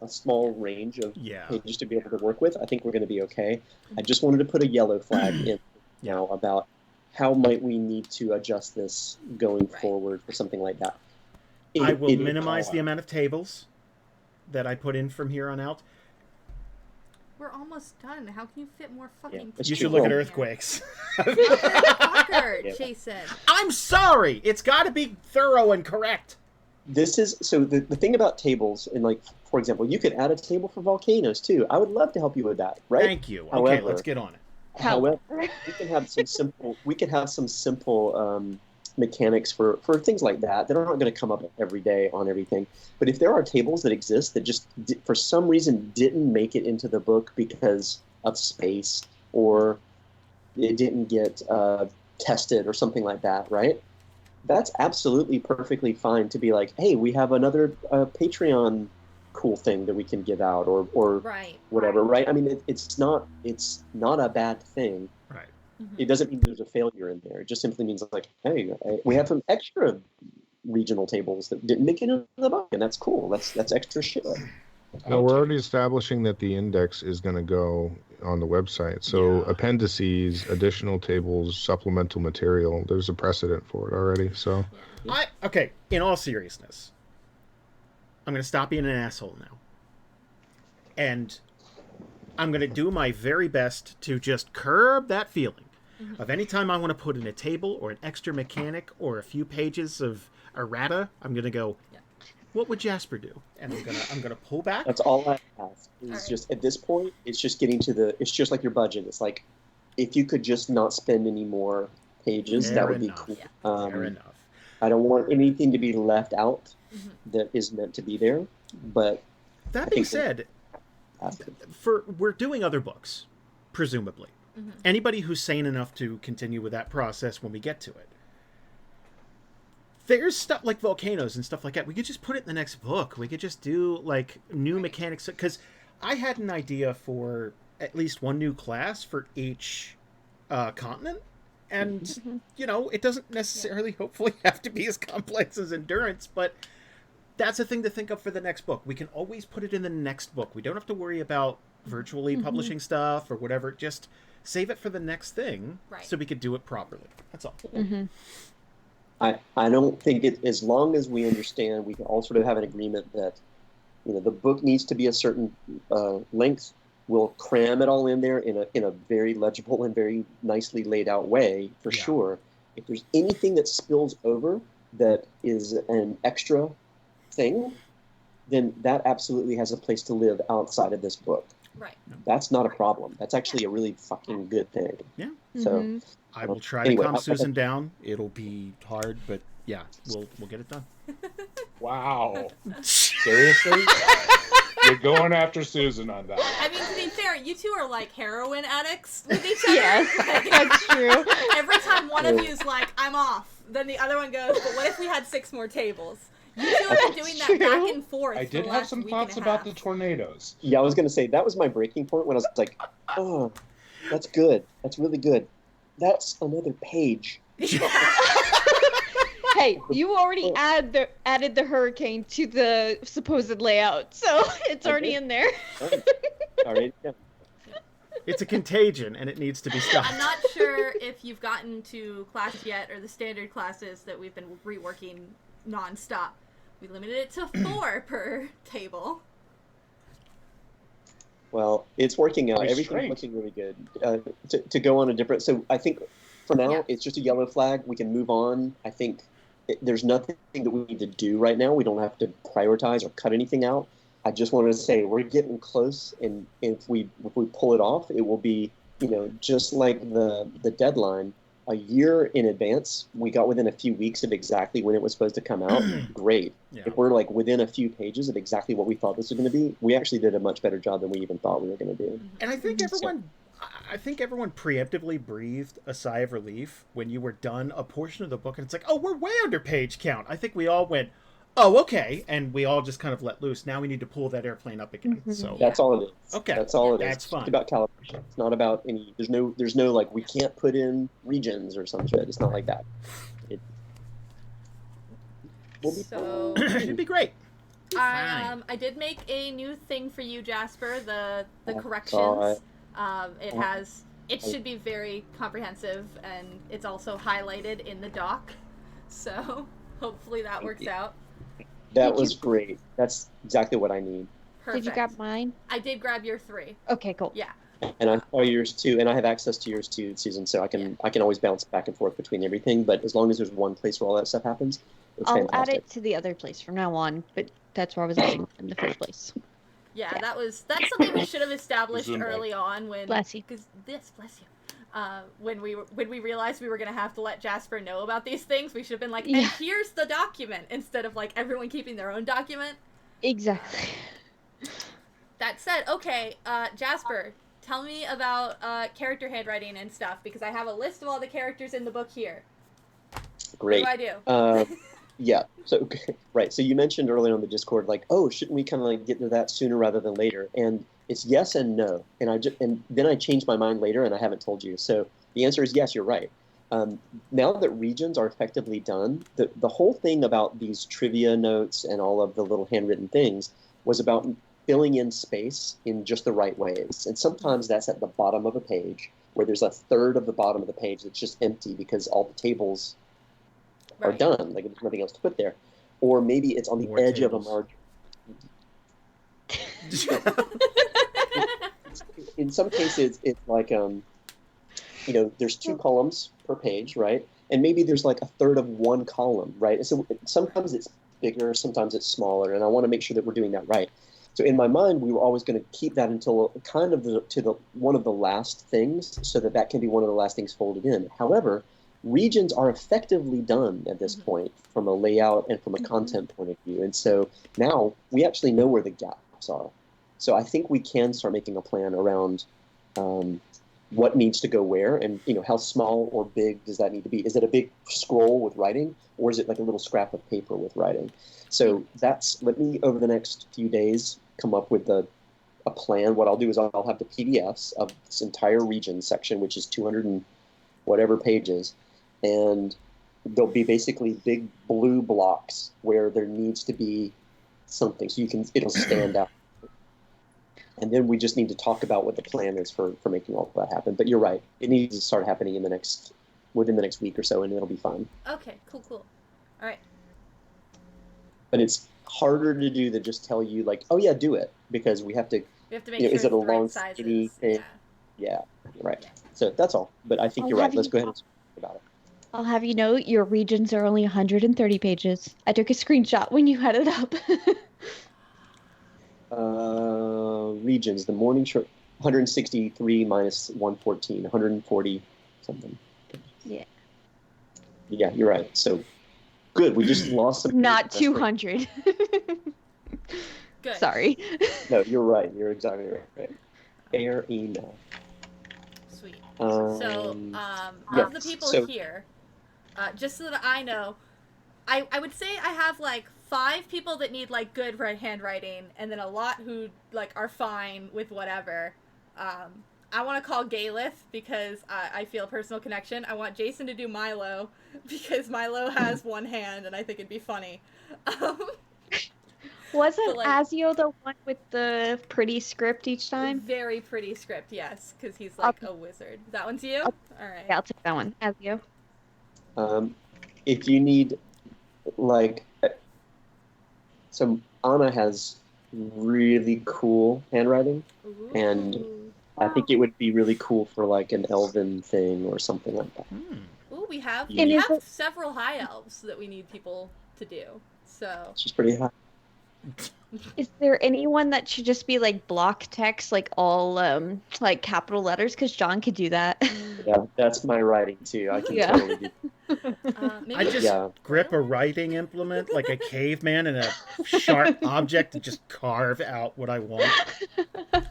a small range of Yeah. pages to be able to work with, I think we're going to be okay. I just wanted to put a yellow flag in now about how might we need to adjust this going Right. forward for something like that. I will It- minimize call the out. amount of tables that I put in from here on out. we're almost done. How can you fit more fucking? It's You too should look at long. earthquakes. Motherfucker, Yeah. Jason. I'm sorry. It's got to be thorough and correct. This is so the thing about tables, and like for example, you could add a table for volcanoes too. I would love to help you with that, right? Thank you. Okay, However- let's get on it. However, we can have some simple mechanics for things like that that are not going to come up every day on everything. But if there are tables that exist that just for some reason didn't make it into the book because of space, or it didn't get tested or something like that, right? That's absolutely perfectly fine to be like, hey, we have another Patreon cool thing that we can give out, or whatever, right? I mean, it's not a bad thing. Right. Mm-hmm. It doesn't mean there's a failure in there. It just simply means like, hey, we have some extra regional tables that didn't make it into the book, and that's cool. That's extra shit. No, we're already establishing that the index is going to go on the website. So appendices, additional tables, supplemental material, there's a precedent for it already. So okay, in all seriousness, I'm going to stop being an asshole now. And I'm going to do my very best to just curb that feeling of any time I want to put in a table or an extra mechanic or a few pages of errata, I'm going to go, what would Jasper do? And I'm gonna pull back. That's all I ask. Is just at this point, it's just getting to it's just like your budget. It's like, if you could just not spend any more pages, that would be cool. Fair enough. I don't want anything to be left out that is meant to be there. But that being said, we're doing other books, presumably. Anybody who's sane enough to continue with that process when we get to it. There's stuff like volcanoes and stuff like that. We could just put it in the next book. We could just do like new mechanics. Because I had an idea for at least one new class for each continent. And, it doesn't necessarily hopefully have to be as complex as endurance. But that's a thing to think of for the next book. We can always put it in the next book. We don't have to worry about virtually publishing stuff or whatever. Just save it for the next thing so we could do it properly. That's all. I don't think as long as we understand, we can all sort of have an agreement that, the book needs to be a certain length. We'll cram it all in there in a very legible and very nicely laid out way, for sure. If there's anything that spills over that is an extra thing, then that absolutely has a place to live outside of this book. Right. That's not a problem. That's actually a really fucking good thing. Yeah. So I will try to calm Susan down. It'll be hard, but yeah, we'll get it done. Wow. Seriously? You're going after Susan on that. I mean, to be fair, you two are like heroin addicts with each other. Yes, that's true. Every time one of you is like, I'm off, then the other one goes, but what if we had 6 more tables? You two have been doing that back and forth. I did have some thoughts about the tornadoes. Yeah, I was going to say, that was my breaking point when I was like, oh, that's good. That's really good. That's another page. Hey, you already added the hurricane to the supposed layout, so it's already in there. All right. Yeah. It's a contagion, and it needs to be stopped. I'm not sure if you've gotten to class yet, or the standard classes that we've been reworking nonstop. We limited it to 4 per table. Well, it's working out. Nice Everything's looking really good. To go on a different... So I think for now, it's just a yellow flag. We can move on. I think there's nothing that we need to do right now. We don't have to prioritize or cut anything out. I just wanted to say we're getting close, and if we pull it off, it will be, just like the deadline. A year in advance, we got within a few weeks of exactly when it was supposed to come out. Great. Yeah. If we're like within a few pages of exactly what we thought this was going to be, we actually did a much better job than we even thought we were going to do. And I think everyone preemptively breathed a sigh of relief when you were done a portion of the book, and it's like, oh, we're way under page count. I think we all went, oh, okay, and we all just kind of let loose. Now we need to pull that airplane up again. So that's all it is. Okay, that's all it is. That's fine. It's about calibration. It's not about any. There's no like we can't put in regions or some shit. It's not like that. It'd be great. I did make a new thing for you, Jasper. The corrections. It should be very comprehensive, and it's also highlighted in the doc. So hopefully that works out. That was great. That's exactly what I need. Perfect. Did you grab mine? I did grab your 3. Okay, cool. Yeah. And I saw yours too, and I have access to yours too, Susan. So I can always bounce back and forth between everything. But as long as there's one place where all that stuff happens, it's I'll fantastic. add it to the other place from now on. But that's where I was adding in the first place. Yeah, that's something we should have established early on when. Bless you. Bless you. when we realized we were gonna have to let Jasper know about these things, we should have been like, and Yeah. here's the document, instead of like everyone keeping their own document. Exactly. That said, okay, Jasper, tell me about character handwriting and stuff, because I have a list of all the characters in the book here. Great. What do I do? Yeah. So right. So you mentioned earlier on the Discord, like, oh, shouldn't we kind of like get to that sooner rather than later? And it's yes and no. And then I changed my mind later, and I haven't told you. So the answer is yes. You're right. Now that regions are effectively done, the whole thing about these trivia notes and all of the little handwritten things was about filling in space in just the right ways. And sometimes that's at the bottom of a page, where there's a third of the bottom of the page that's just empty because all the tables are done, like there's nothing else to put there. Or maybe it's on the edge of a margin. In some cases, it's like, there's 2 columns per page, right? And maybe there's like a third of one column, right? And so sometimes it's bigger, sometimes it's smaller, and I want to make sure that we're doing that right. So in my mind, we were always going to keep that until kind of one of the last things, so that can be one of the last things folded in. However, regions are effectively done at this point from a layout and from a content point of view. And so now we actually know where the gaps are. So I think we can start making a plan around what needs to go where, and how small or big does that need to be? Is it a big scroll with writing, or is it like a little scrap of paper with writing? So let me over the next few days come up with a plan. What I'll do is I'll have the PDFs of this entire region section, which is 200 and whatever pages. And there'll be basically big blue blocks where there needs to be something, so it'll stand out. And then we just need to talk about what the plan is for making all of that happen. But you're right, it needs to start happening within the next week or so, and it'll be fun. Okay, cool. All right. But it's harder to do than just tell you like, oh yeah, do it, because we have to make sure is it a long sizes. skinny thing? Yeah, right. Yeah. So that's all. But I think you're right. Let's go ahead and speak about it. I'll have you know your regions are only 130 pages. I took a screenshot when you had it up. Regions, the morning short, 163 minus 114, 140 something. Yeah. Yeah, you're right. So good. We just lost some. Not 200. Good. Sorry. No, you're right. You're exactly right. Fair email. Sweet. Of the people here, just so that I know, I would say I have like 5 people that need like good handwriting, and then a lot who like are fine with whatever. I want to call Galith because I feel a personal connection. I want Jason to do Milo because Milo has one hand, and I think it'd be funny. Wasn't Azio the one with the pretty script each time? Very pretty script, yes, because he's like a wizard. That one's you? All right. Yeah, I'll take that one. Azio. If you need, like, so Anna has really cool handwriting, and I think it would be really cool for like an elven thing or something like that. Ooh, we have several high elves that we need people to do. So she's pretty high. Is there anyone that should just be like block text, like all like capital letters? Because John could do that. Yeah, that's my writing too. I can totally do that. I just grip a writing implement like a caveman and a sharp object and just carve out what I want.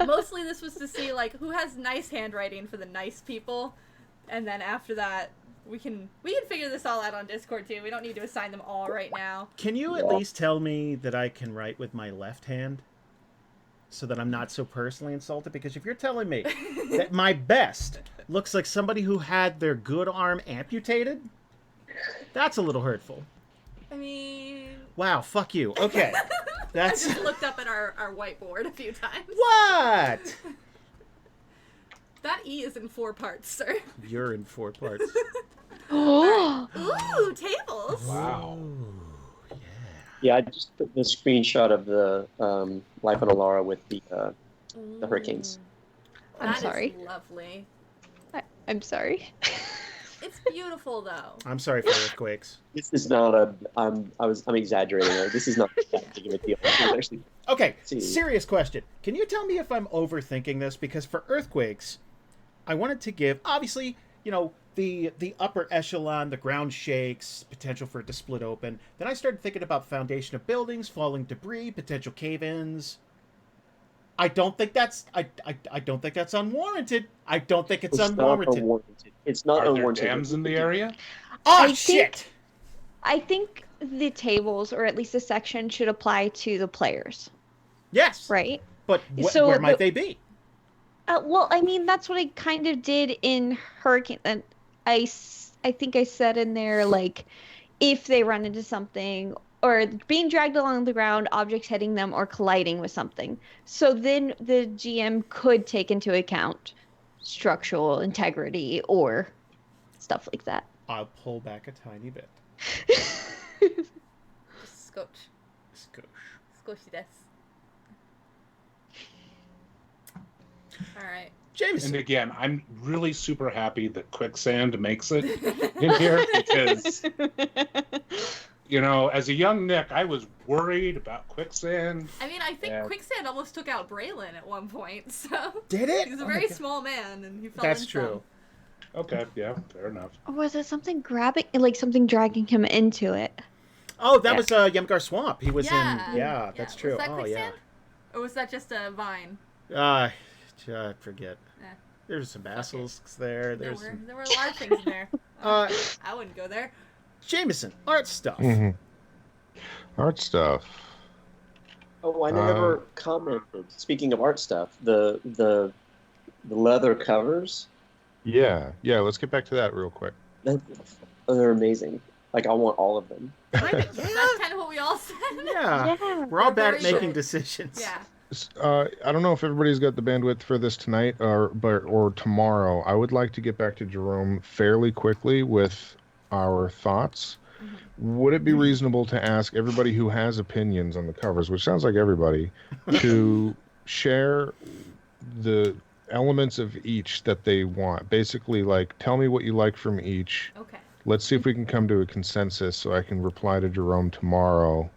Mostly this was to see like who has nice handwriting for the nice people, and then after that we can figure this all out on Discord too. We don't need to assign them all right now. Can you at least tell me that I can write with my left hand so that I'm not so personally insulted? Because if you're telling me that my best looks like somebody who had their good arm amputated, that's a little hurtful. I mean... Wow, fuck you. Okay. That's... I just looked up at our whiteboard a few times. What? That E is in 4 parts, sir. You're in 4 parts. Ooh, tables. Wow. Ooh, yeah, I just put the screenshot of the Life on Alara with the hurricanes. I'm sorry. That is lovely. I'm sorry. It's beautiful, though. I'm sorry for earthquakes. This is not a. I'm exaggerating. This is not that big of a deal. Actually, okay, serious question. Can you tell me if I'm overthinking this? Because for earthquakes, I wanted to give, obviously, the upper echelon, the ground shakes, potential for it to split open. Then I started thinking about foundation of buildings, falling debris, potential cave-ins. I don't think that's unwarranted. I don't think it's unwarranted. Not unwarranted. It's not Are there unwarranted. dams in the area? Oh, shit! I think the tables, or at least a section, should apply to the players. Yes. Right? But where might they be? Well, I mean, that's what I kind of did in Hurricane. And I think I said in there, like, if they run into something or being dragged along the ground, objects hitting them, or colliding with something. So then the GM could take into account structural integrity or stuff like that. I'll pull back a tiny bit. Just scotch. Scotchy des. All right. Jameson. And again, I'm really super happy that quicksand makes it in here because, as a young Nick, I was worried about quicksand. I mean, I think quicksand almost took out Braylon at one point, so... Did it? He's a very small man, and he fell That's in true. Okay, yeah, fair enough. Or was it something grabbing, like something dragging him into it? Oh, that was Yemgar Swamp. He was Yeah. in... Yeah, that's true. Was that oh, quicksand? Or was that just a vine? I forget. Eh. There's some basilisks there. There There's were a lot of things in there. I wouldn't go there. Jameson, art stuff. Mm-hmm. Art stuff. Oh, I never commented. Speaking of art stuff, the leather covers. Yeah. Let's get back to that real quick. They're amazing. Like, I want all of them. That's kind of what we all said. Yeah. We're all bad at Very making good. decisions. Yeah. I don't know if everybody's got the bandwidth for this tonight or tomorrow. I would like to get back to Jerome fairly quickly with our thoughts. Mm-hmm. Would it be reasonable to ask everybody who has opinions on the covers, which sounds like everybody, to share the elements of each that they want? Basically, like, tell me what you like from each. Okay. Let's see if we can come to a consensus so I can reply to Jerome tomorrow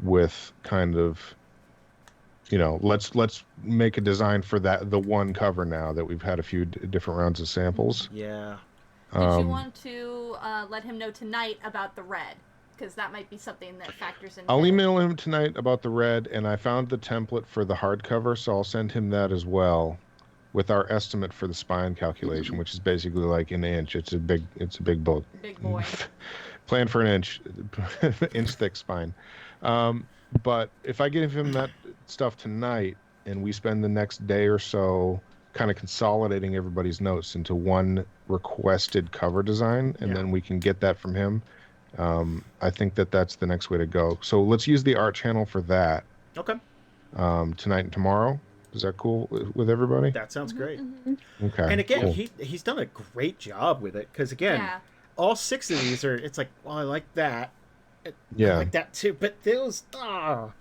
with kind of, let's make a design for the one cover now that we've had a few different rounds of samples. Yeah. Did you want to let him know tonight about the red? Because that might be something that factors in. I'll email him tonight about the red, and I found the template for the hardcover, so I'll send him that as well, with our estimate for the spine calculation, which is basically like an inch. It's a big book. Big boy. Plan for an inch thick spine. But if I give him that stuff tonight, and we spend the next day or so kind of consolidating everybody's notes into one requested cover design, and then we can get that from him, I think that's the next way to go. So let's use the art channel for that. Okay. Tonight and tomorrow. Is that cool with everybody? That sounds great. Mm-hmm. Okay. And again, cool. he's done a great job with it, because again, all 6 of these are. It's like, well, I like that. I like that too, but those,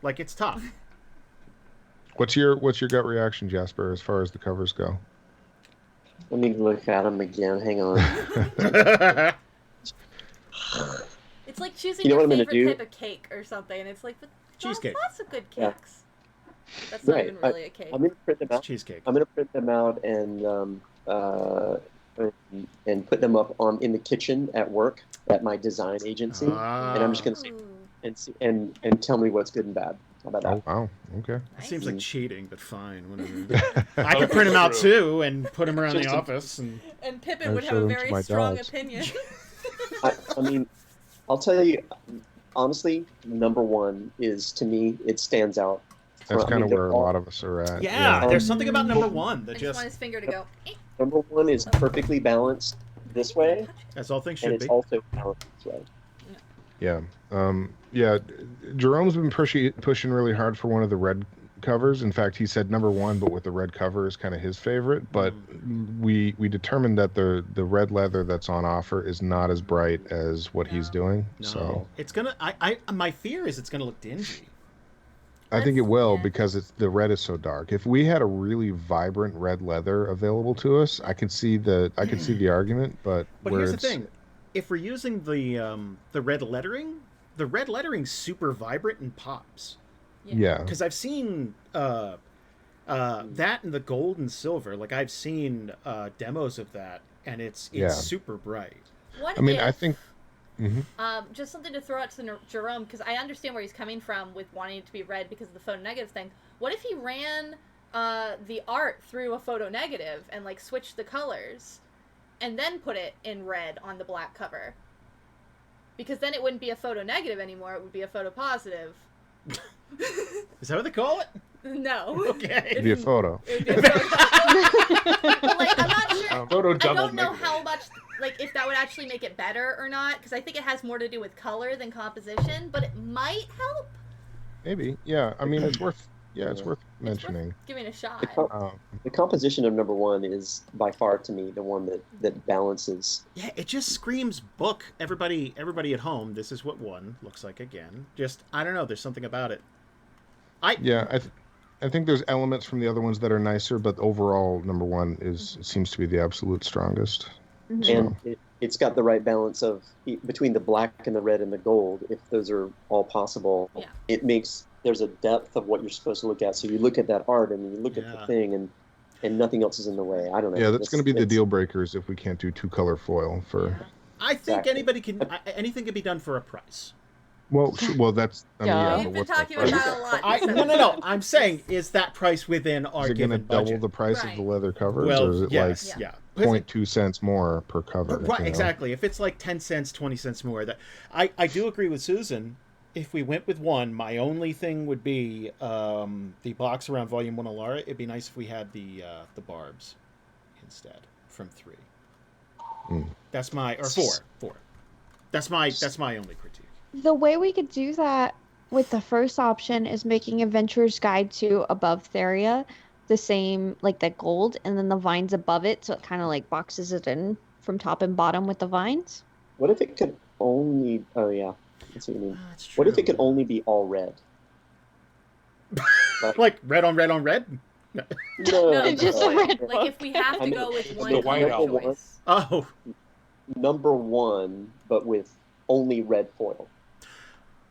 like, it's tough. What's your gut reaction, Jasper, as far as the covers go? Let me look at them again. Hang on. It's like choosing You know your what I'm favorite gonna type of cake or something. And it's like, but Cheesecake. lots of good cakes. That's not even really a cake. I'm gonna print them out. It's cheesecake. I'm gonna print them out and put them up in the kitchen at work at my design agency, and I'm just gonna see and tell me what's good and bad. How about that? Oh wow, okay. It seems like cheating, but fine, whatever. I could print them out too and put them around the office. And Pippin would have a very strong opinion. I mean, I'll tell you, honestly, number one is, to me, it stands out. That's kind of where a lot of us are at. Yeah, there's something about number one that I just want his finger to go. Number one is perfectly balanced this way, as all things should and it's be. also balanced this way. Yeah. Jerome's been pushing really hard for one of the red covers. In fact, he said number one, but with the red cover is kind of his favorite. But we determined that the red leather that's on offer is not as bright as what he's doing. No, so it's gonna. My fear is it's gonna look dingy. I think it will, because the red is so dark. If we had a really vibrant red leather available to us, I could see the argument. But here's the thing: if we're using the red lettering's super vibrant and pops. Yeah. Because I've seen That and the gold and silver. Like I've seen demos of that, and it's super bright. What I mean, if, I think. just something to throw out to Jerome, because I understand where he's coming from with wanting it to be red because of the photo negative thing. What if he ran the art through a photo negative and like switched the colors, and then put it in red on the black cover? Because then it wouldn't be a photo negative anymore; it would be a photo positive. Is that what they call it? No. Okay. It'd be a photo. It would be a photo. But, like, I'm not sure. Photo I double don't know negative. how much, like, if that would actually make it better or not, because I think it has more to do with color than composition, but it might help. Maybe. Yeah. I mean, it's worth. Yeah, it's worth mentioning. It's worth giving a shot. The composition of number 1 is by far, to me, the one that balances. Yeah, it just screams book. Everybody at home, this is what one looks like again. Just, I don't know, there's something about it. I think there's elements from the other ones that are nicer, but overall, number 1 seems to be the absolute strongest. And it's got the right balance of between the black and the red and the gold. If those are all possible, it makes there's a depth of what you're supposed to look at. So you look at that art and you look at the thing, and nothing else is in the way. I don't know. Yeah, that's going to be the deal breakers if we can't do 2-color foil for. I think anything can be done for a price. Well, that's. I mean, We've been talking about that a lot. No. I'm saying, is that price within our given budget? Is it going to double the price of the leather covers, well, or is it like 0.2 cents more per cover? Right, exactly. If it's like 10 cents, 20 cents more, that I do agree with Susan. If we went with one, my only thing would be the box around Volume 1 Alara. It'd be nice if we had the barbs instead from 3. That's my 4. That's my only critique. The way we could do that with the first option is making Adventurer's Guide to Above Theria the same, like the gold, and then the vines above it, so it kind of like boxes it in from top and bottom with the vines. What if it could only? Oh yeah, that's what you mean. What if it could only be all red? Like red on red on red? No, just a red. Like if we have to go with one the white color album. choice. Oh. Number 1, but with only red foil.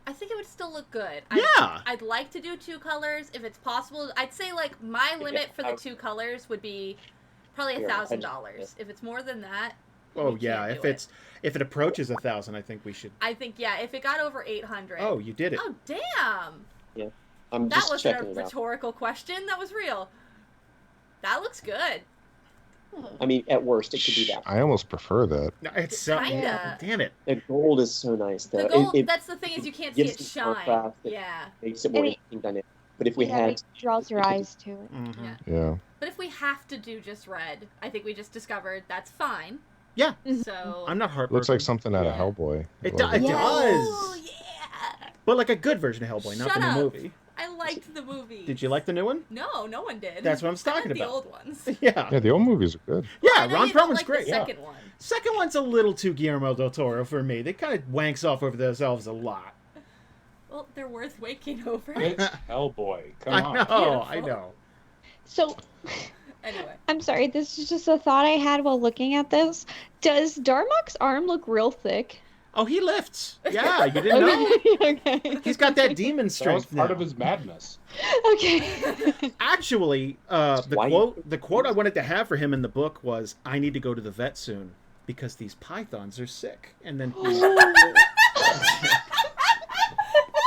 I think it would still look good. I'd like to do 2 colors if it's possible. I'd say like my limit for the 2 colors would be probably $1,000. If it's more than that, if it approaches 1,000, I think we should. I think if it got over 800. Oh, you did it. Oh damn. Yeah, That wasn't a rhetorical question. That was real. That looks good. I mean, at worst, it could be that. I almost prefer that. No, it's so Kinda. Damn it. The gold is so nice, though. The gold, that's the thing, is you can't see it shine. Makes it more interesting dynamic. But if we had, it draws your eyes to it. Mm-hmm. Yeah. But if we have to do just red, I think we just discovered that's fine. Yeah. So I'm not heartbroken. Looks like something out of Hellboy. It does. Oh, yeah. But like a good version of Hellboy, not the new movie. I liked the movie. Did you like the new one? No, no one did. That's what I'm talking about. about. The old ones. Yeah, the old movies are good. Yeah, Ron Perlman's great. The second one. Second one's a little too Guillermo del Toro for me. They kind of wanks off over themselves a lot. Well, they're worth waking over. It's Hellboy. Come on. I know. So, anyway, I'm sorry. This is just a thought I had while looking at this. Does Darmok's arm look real thick? Oh, he lifts. Yeah, you didn't know. Okay. He's got that demon strength. That was part of his madness. Okay. Actually, the quote I wanted to have for him in the book was, "I need to go to the vet soon because these pythons are sick." And then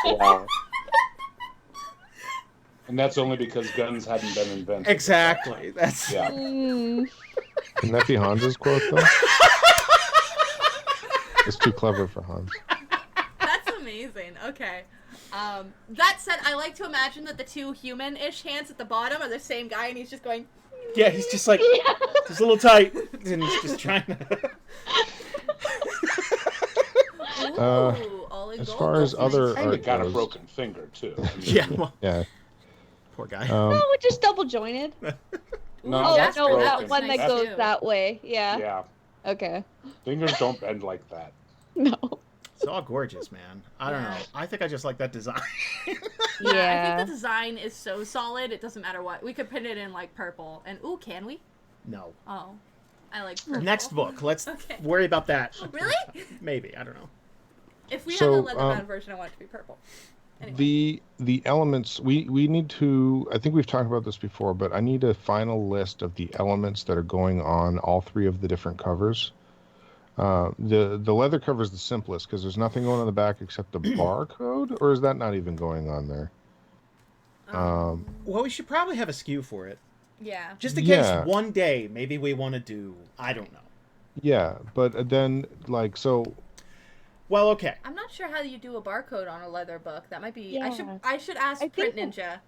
wow. And that's only because guns hadn't been invented. Exactly. That's Can that be Hans's quote though? It's too clever for Hans. That's amazing. Okay. That said, I like to imagine that the 2 human-ish hands at the bottom are the same guy, and he's just going. Yeah, he's just like just a little tight, and he's just trying to. All in as gold. far as other And he art got a goes, broken finger too. yeah. Poor guy. Oh, just double jointed. No, that's no, broken. that one that That's goes too. that way. Yeah. Yeah, Okay. fingers don't bend like that. No. It's all gorgeous, man. I don't know. I think I just like that design. I think the design is so solid, it doesn't matter what. We could put it in, like, purple. And, can we? No. Oh. I like purple. Next book. Let's worry about that. Really? Maybe. I don't know. If we So, have the leather-bound version, I want it to be purple. The elements we need to. I think we've talked about this before, but I need a final list of the elements that are going on all three of the different covers. The leather cover is the simplest because there's nothing going on the back except the barcode, or is that not even going on there? Well, we should probably have a SKU for it. Yeah. Just in case one day maybe we want to do, I don't know. Yeah, but then like so. Well, okay. I'm not sure how you do a barcode on a leather book. That might be. Yeah. I should ask Print Ninja.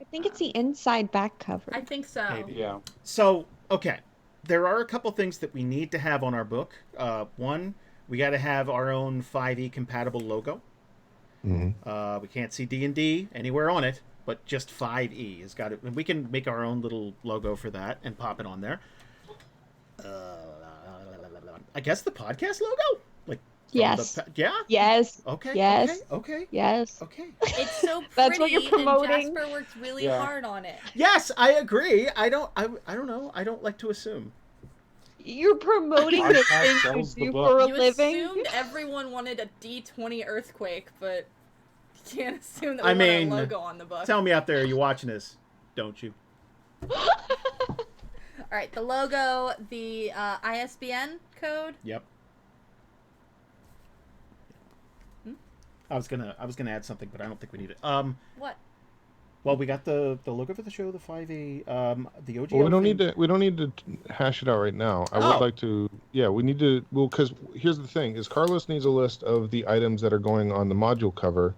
I think it's the inside back cover. I think so. Maybe. Yeah. So, okay. There are a couple things that we need to have on our book. One, we got to have our own 5e compatible logo. Mm-hmm. We can't see D&D anywhere on it, but just 5e has got it. And we can make our own little logo for that and pop it on there. I guess the podcast logo? Like, yes. Yeah? Yes. Okay. Yes. Okay. Yes. Okay. It's so pretty. That's what you're promoting. And Jasper worked really hard on it. Yes, I agree. I don't know. I don't like to assume. You're promoting the things you do for a living. You assumed everyone wanted a D20 earthquake, but you can't assume that we want a logo on the book. Tell me out there, you're watching this, don't you? All right, the logo, the ISBN code. Yep. I was gonna add something, but I don't think we need it. What? Well, we got the logo for the show, the 5e, the OGL. Well, we don't need to hash it out right now. I would like to. Yeah, we need to. Well, because here's the thing: is Carlos needs a list of the items that are going on the module cover,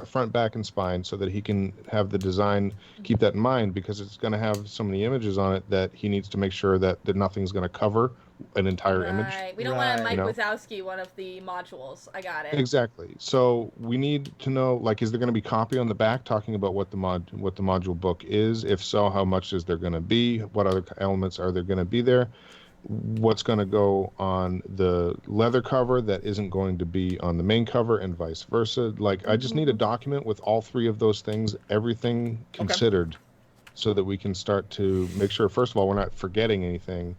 front, back, and spine, so that he can have the design. Keep that in mind because it's going to have so many images on it that he needs to make sure that nothing's going to cover an entire image. Right. We don't want a Mike Wazowski one of the modules. I got it. Exactly. So we need to know, like, is there going to be copy on the back talking about what the module book is? If so, how much is there going to be? What other elements are there going to be there? What's going to go on the leather cover that isn't going to be on the main cover, and vice versa? Like, I just need a document with all three of those things, everything considered, so that we can start to make sure, first of all, we're not forgetting anything,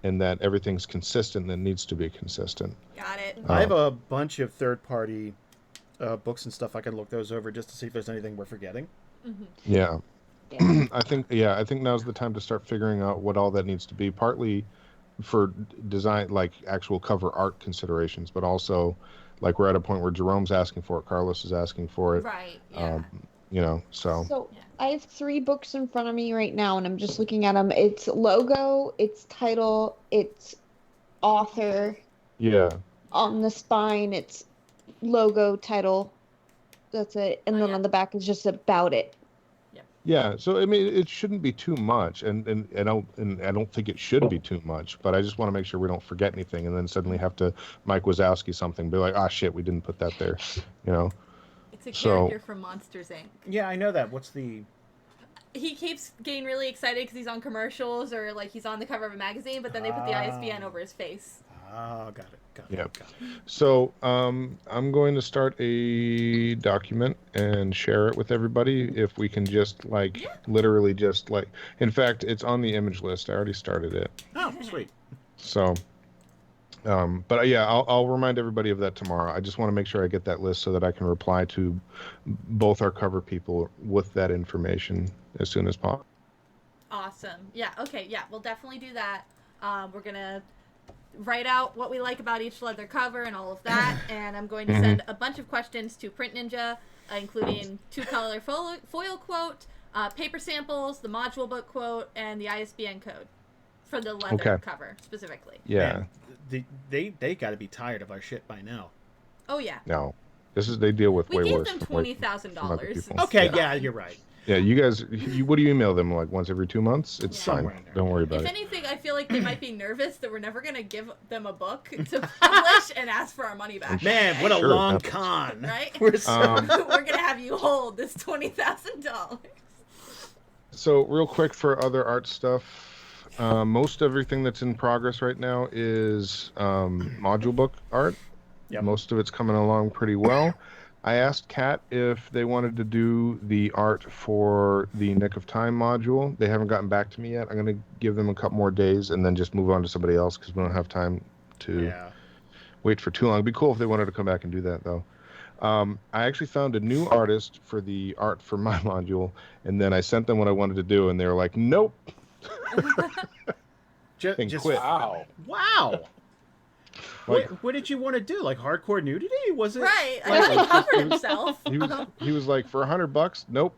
and that everything's consistent that needs to be consistent. Got it. I have a bunch of third-party books and stuff. I can look those over just to see if there's anything we're forgetting. Mm-hmm. Yeah. I think now's the time to start figuring out what all that needs to be, partly for design, like actual cover art considerations, but also like we're at a point where Jerome's asking for it, Carlos is asking for it. Right. Yeah. So I have 3 books in front of me right now, and I'm just looking at them. It's logo, it's title, it's author. Yeah. On the spine, it's logo, title. That's it. And then on the back is just about it. Yeah, so I mean, it shouldn't be too much, and I don't think it should be too much. But I just want to make sure we don't forget anything, and then suddenly have to Mike Wazowski something, be like, ah, shit, we didn't put that there, It's a character from Monsters Inc. Yeah, I know that. What's the? He keeps getting really excited because he's on commercials or like he's on the cover of a magazine, but then they put the ISBN over his face. Oh, got it. Yep. So I'm going to start a document and share it with everybody. If we can just literally just in fact, it's on the image list. I already started it. Oh, sweet. So, but yeah, I'll remind everybody of that tomorrow. I just want to make sure I get that list so that I can reply to both our cover people with that information as soon as possible. Awesome. Yeah. Okay. Yeah, we'll definitely do that. We're gonna write out what we like about each leather cover and all of that, and I'm going to send a bunch of questions to Print Ninja, including 2-color foil quote, paper samples, the module book quote, and the ISBN code for the leather cover specifically. Yeah. Man, they got to be tired of our shit by now. Oh yeah. No, they deal with way worse. We gave them $20,000. Okay, yeah, you're right. Yeah, you guys, what do you email them, like once every 2 months? It's fine. Don't worry about it. If anything, I feel like they might be nervous that we're never going to give them a book to publish and ask for our money back. Man, what a long con. Right? We're going to have you hold this $20,000. So real quick for other art stuff, most everything that's in progress right now is module book art. Yep. Most of it's coming along pretty well. I asked Kat if they wanted to do the art for the Nick of Time module. They haven't gotten back to me yet. I'm going to give them a couple more days and then just move on to somebody else because we don't have time to wait for too long. It'd be cool if they wanted to come back and do that, though. I actually found a new artist for the art for my module, and then I sent them what I wanted to do, and they were like, "Nope." And Just quit. Wow. Like, What did you want to do? Like hardcore nudity? Was it Right. I like, know he covered himself. he was like, for $100, nope.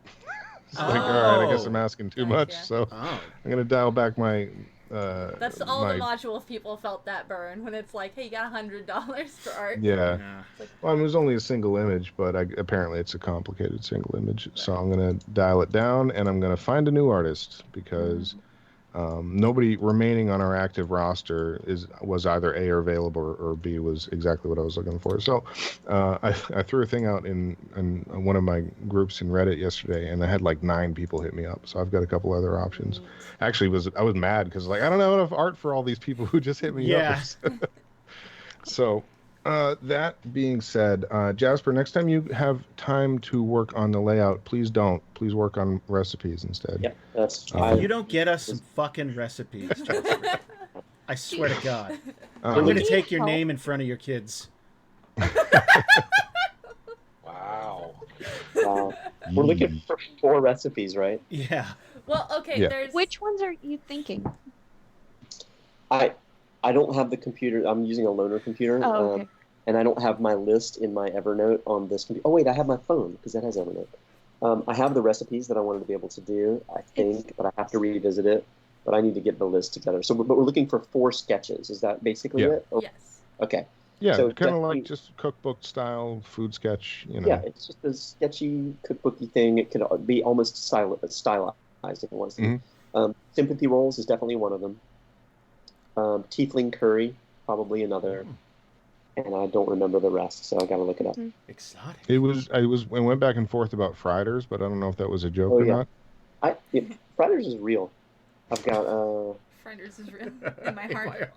It's like, all right, I guess I'm asking too much, Gotcha. so Oh. I'm gonna dial back my. That's all my, the module people felt that burn when it's like, hey, you got $100 for art. Yeah. Yeah. It's like, Well, it was only a single image, but apparently it's a complicated single image. So I'm gonna dial it down, and I'm gonna find a new artist because nobody remaining on our active roster was either A or available, or B was exactly what I was looking for. So I threw a thing out in one of my groups in Reddit yesterday, and I had like 9 people hit me up. So I've got a couple other options. Actually, I was mad because like I don't have enough art for all these people who just hit me up. So that being said, Jasper, next time you have time to work on the layout, please don't. Please work on recipes instead. Yep, that's You don't get us some fucking recipes, Jasper. I swear to God. I'm going to take your name in front of your kids. Wow. We're looking for 4 recipes, right? Yeah. well, okay, Yeah. there's... Which ones are you thinking? I don't have the computer. I'm using a loaner computer. Oh, okay. And I don't have my list in my Evernote on this computer. Oh, wait, I have my phone because that has Evernote. I have the recipes that I wanted to be able to do, I think, but I have to revisit it. But I need to get the list together. So, but we're looking for 4 sketches. Is that basically it? Oh, Yes. okay. Yeah, So kind of like definitely- just cookbook style food sketch, you know. Yeah, it's just a sketchy cookbooky thing. It could be almost stylized if you want to see. Sympathy rolls is definitely one of them. Tiefling curry, probably another. And I don't remember the rest, so I got to look it up. Exotic. I went back and forth about Frieders, but I don't know if that was a joke or not. Frieders is real. I've got Frienders is real in my heart.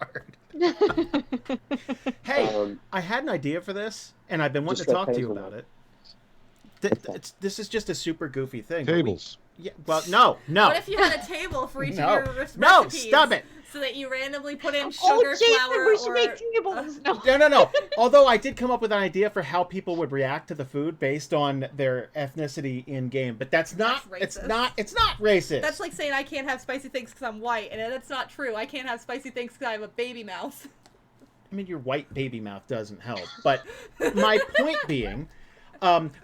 Hey, I had an idea for this, and I've been wanting to talk to you about it. This is just a super goofy thing. Tables. Yeah. Well, no. What if you had a table for each of your recipes? No, stop it. So that you randomly put in sugar, flour, we should or... make tables. No. Although I did come up with an idea for how people would react to the food based on their ethnicity in game, but that's not. That's It's not racist. That's like saying I can't have spicy things because I'm white, and that's not true. I can't have spicy things because I have a baby mouth. I mean, your white baby mouth doesn't help. But my point being,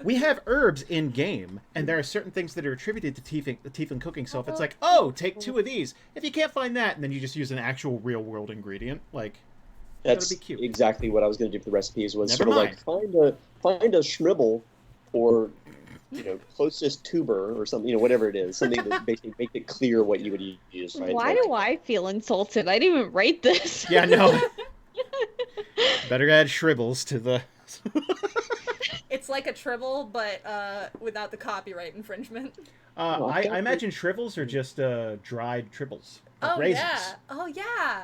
we have herbs in game, and there are certain things that are attributed to Tiefling cooking. So if it's like, oh, take 2 of these, if you can't find that, and then you just use an actual real world ingredient, like that's that'd be cute. exactly what I was going to do for the recipes. Was Never sort of like find a shrivel or closest tuber or something, whatever it is, something that basically make it clear what you would use. Right? Why do I feel insulted? I didn't even write this. Yeah, no. Better add shribbles to the. It's like a tribble, but without the copyright infringement. I imagine shrivels are just dried tribbles. Like Oh raisins. yeah. Oh yeah.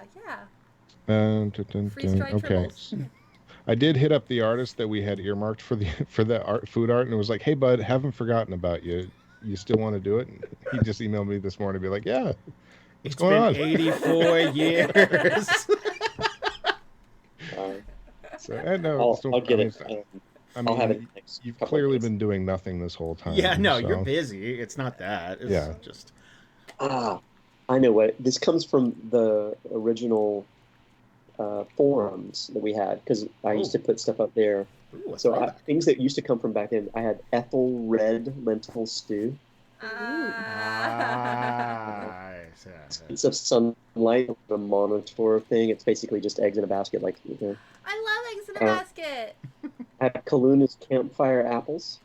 Okay. Freeze-dried tribbles. I did hit up the artist that we had earmarked for the food art, and it was like, "Hey, bud, haven't forgotten about you. You still want to do it?" And he just emailed me this morning, to be like, "Yeah, It's going been on?" 84 years. So, no, I'll get it. I mean, I'll have it next you've couple clearly days. been doing nothing this whole time. Yeah, no, so. you're busy. It's not that. It's just. I know what this comes from. The original forums that we had, because I used to put stuff up there. Ooh, So things that used to come from back then. I had Ethel Red lentil stew. It's of sunlight, a monitor thing. It's basically just eggs in a basket, like. I love eggs in a basket. I have Kaluna's campfire apples,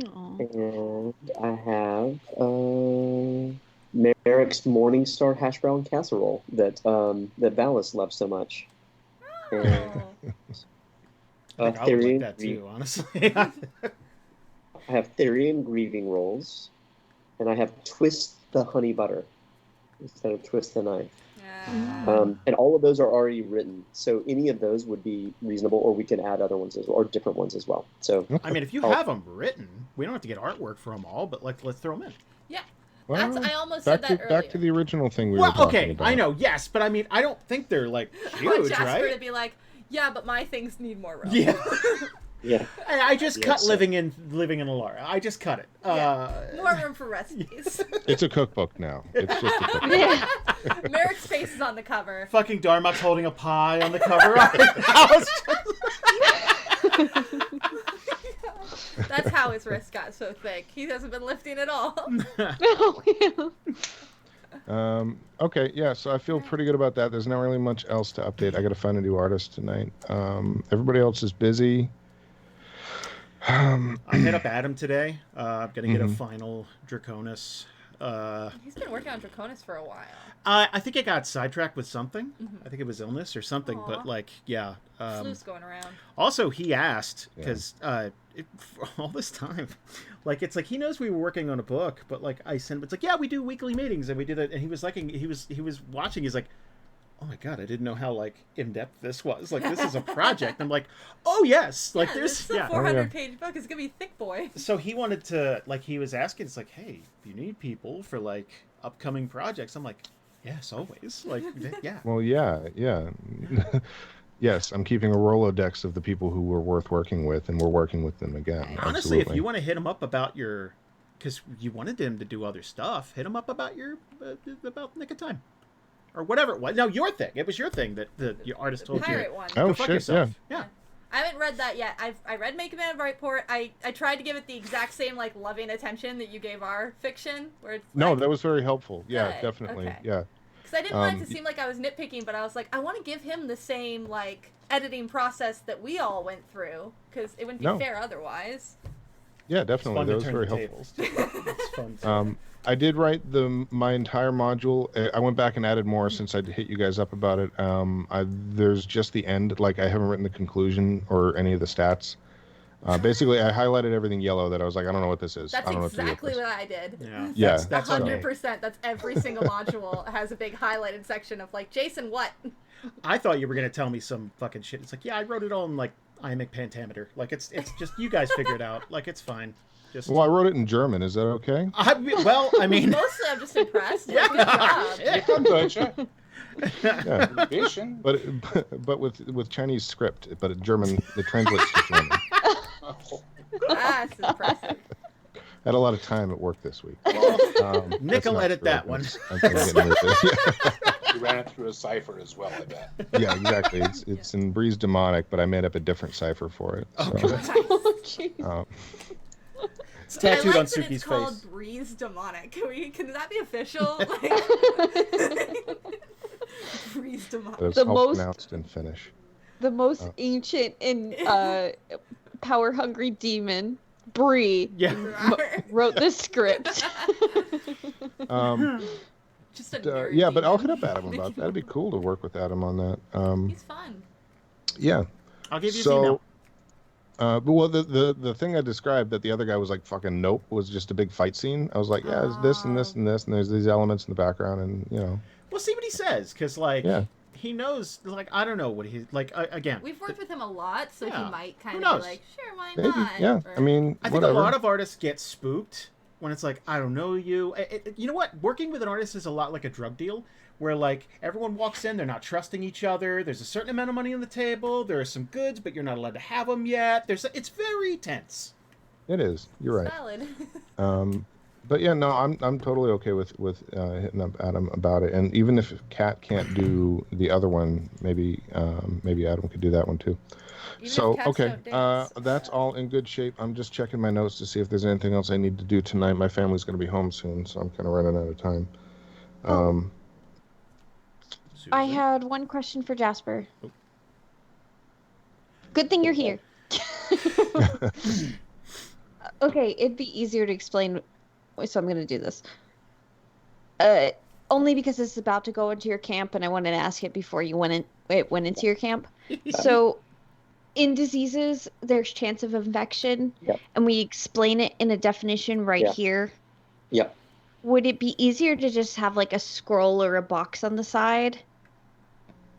Aw. and I have Merrick's Morningstar hash brown casserole that Valis loves so much. And, I think I would like that too, honestly. I have Therian grieving rolls, and I have Twist the honey butter instead of Twist the knife. And all of those are already written, so any of those would be reasonable, or we can add other ones as well, or different ones as well. So I mean, if you have them written, we don't have to get artwork for them all, but let's throw them in. Yeah. Well, I almost said that earlier. Back to the original thing we were Well, talking okay, about. I know, yes, but I mean, I don't think they're like I want huge, Jasper right? to be like, yeah, but my things need more room. Yeah. Yeah. I just Yeah, cut so- living in Alara. I just cut it. More room for recipes. It's a cookbook now. It's just a cookbook. Yeah. Merrick's face is on the cover. Fucking Darmok's holding a pie on the cover right now. That's how his wrist got so thick. He hasn't been lifting at all. Oh, yeah. Okay, yeah, so I feel pretty good about that. There's not really much else to update. I got to find a new artist tonight. Everybody else is busy. I hit up Adam today. I'm gonna get a final Draconis. He's been working on Draconis for a while. I think I got sidetracked with something. I think it was illness or something. Aw. But like, yeah. Flu's going around. Also, he asked because for all this time, like it's like he knows we were working on a book, but like I sent him, it's like we do weekly meetings and we do that, and he was like, he was watching. He's like, oh my god, I didn't know how like in depth this was. Like this is a project. I'm like, oh yes, like this there's is a 400-page book. It's gonna be thick, boy. So he wanted to like he was asking, it's like, hey, you need people for like upcoming projects. I'm like, yes, always. Like yeah. Well, yeah. Yes, I'm keeping a Rolodex of the people who were worth working with, and we're working with them again. Honestly, Absolutely. if you want to hit him up about your, because you wanted him to do other stuff, hit him up about your about Nick of Time, or whatever it was. No, your thing. It was your thing that the your artist told you. Pirate one. Oh Go fuck shit! yourself. Yeah. Yeah. I haven't read that yet. I read Make a Man of Brightport. I tried to give it the exact same like loving attention that you gave our fiction, where it's No, like, that was very helpful. Yeah, Good, definitely. okay. Yeah. because I didn't want it to seem like I was nitpicking, but I was like, I want to give him the same like editing process that we all went through, because it wouldn't be fair otherwise. Yeah, definitely. That was very helpful. It's fun. I did write my entire module. I went back and added more since I hit you guys up about it. There's just the end. Like, I haven't written the conclusion or any of the stats. Basically, I highlighted everything yellow that I was like, I don't know what this is. That's I don't exactly know what I did. Yeah. That's 100%. That's every single module has a big highlighted section of like, Jason, what? I thought you were gonna tell me some fucking shit. It's like, yeah, I wrote it all in like iambic pentameter. Like it's just you guys figure it out. Like it's fine. Just Well, I wrote it in German. Is that okay? I mean, Mostly, I'm just impressed. Yeah. Good job. Ich kann Deutsche. Yeah. Bisschen. But with Chinese script, but in German, it translates to German. That's impressive. Had a lot of time at work this week. Nick will edit that one. You ran it through a cipher as well, I bet. Yeah, exactly. It's in Breeze Demonic, but I made up a different cipher for it. So, Oh, jeez. It's tattooed I like on that Suki's it's called face. Breeze Demonic. Can that be official? Breeze Demonic. it's The all most- pronounced in Finnish. The most ancient and power-hungry demon, Bree, Yeah. wrote the script. Just a nerd Yeah, but I'll demon. hit up Adam about that. That'd be cool to work with Adam on that. He's fun. Yeah. I'll give you his email. But well, the thing I described that the other guy was like fucking nope was just a big fight scene. I was like, yeah, it's this and this and this, and there's these elements in the background, and you know. We'll see what he says, because like Yeah. he knows. Like I don't know what he like. Again, We've worked with him a lot, so Yeah. he might Who kind of knows? be like, sure, why Maybe. not? Yeah. Or- I mean, I think whatever. a lot of artists get spooked when it's like, I don't know you. You know what? Working with an artist is a lot like a drug deal, where like everyone walks in, they're not trusting each other. There's a certain amount of money on the table. There are some goods, but you're not allowed to have them yet. It's very tense. It is. You're right. Valid. But yeah, no, I'm totally okay with hitting up Adam about it. And even if Kat can't do the other one, maybe Adam could do that one too. Even So if cats okay, don't dance. that's all in good shape. I'm just checking my notes to see if there's anything else I need to do tonight. My family's going to be home soon, so I'm kind of running out of time. I had one question for Jasper. Good thing you're here. Okay, it'd be easier to explain, so I'm going to do this. Only because it's about to go into your camp, and I wanted to ask it before you went into your camp. So, in diseases, there's chance of infection, Yep. and we explain it in a definition right Yeah. here. Yep. Would it be easier to just have like a scroll or a box on the side?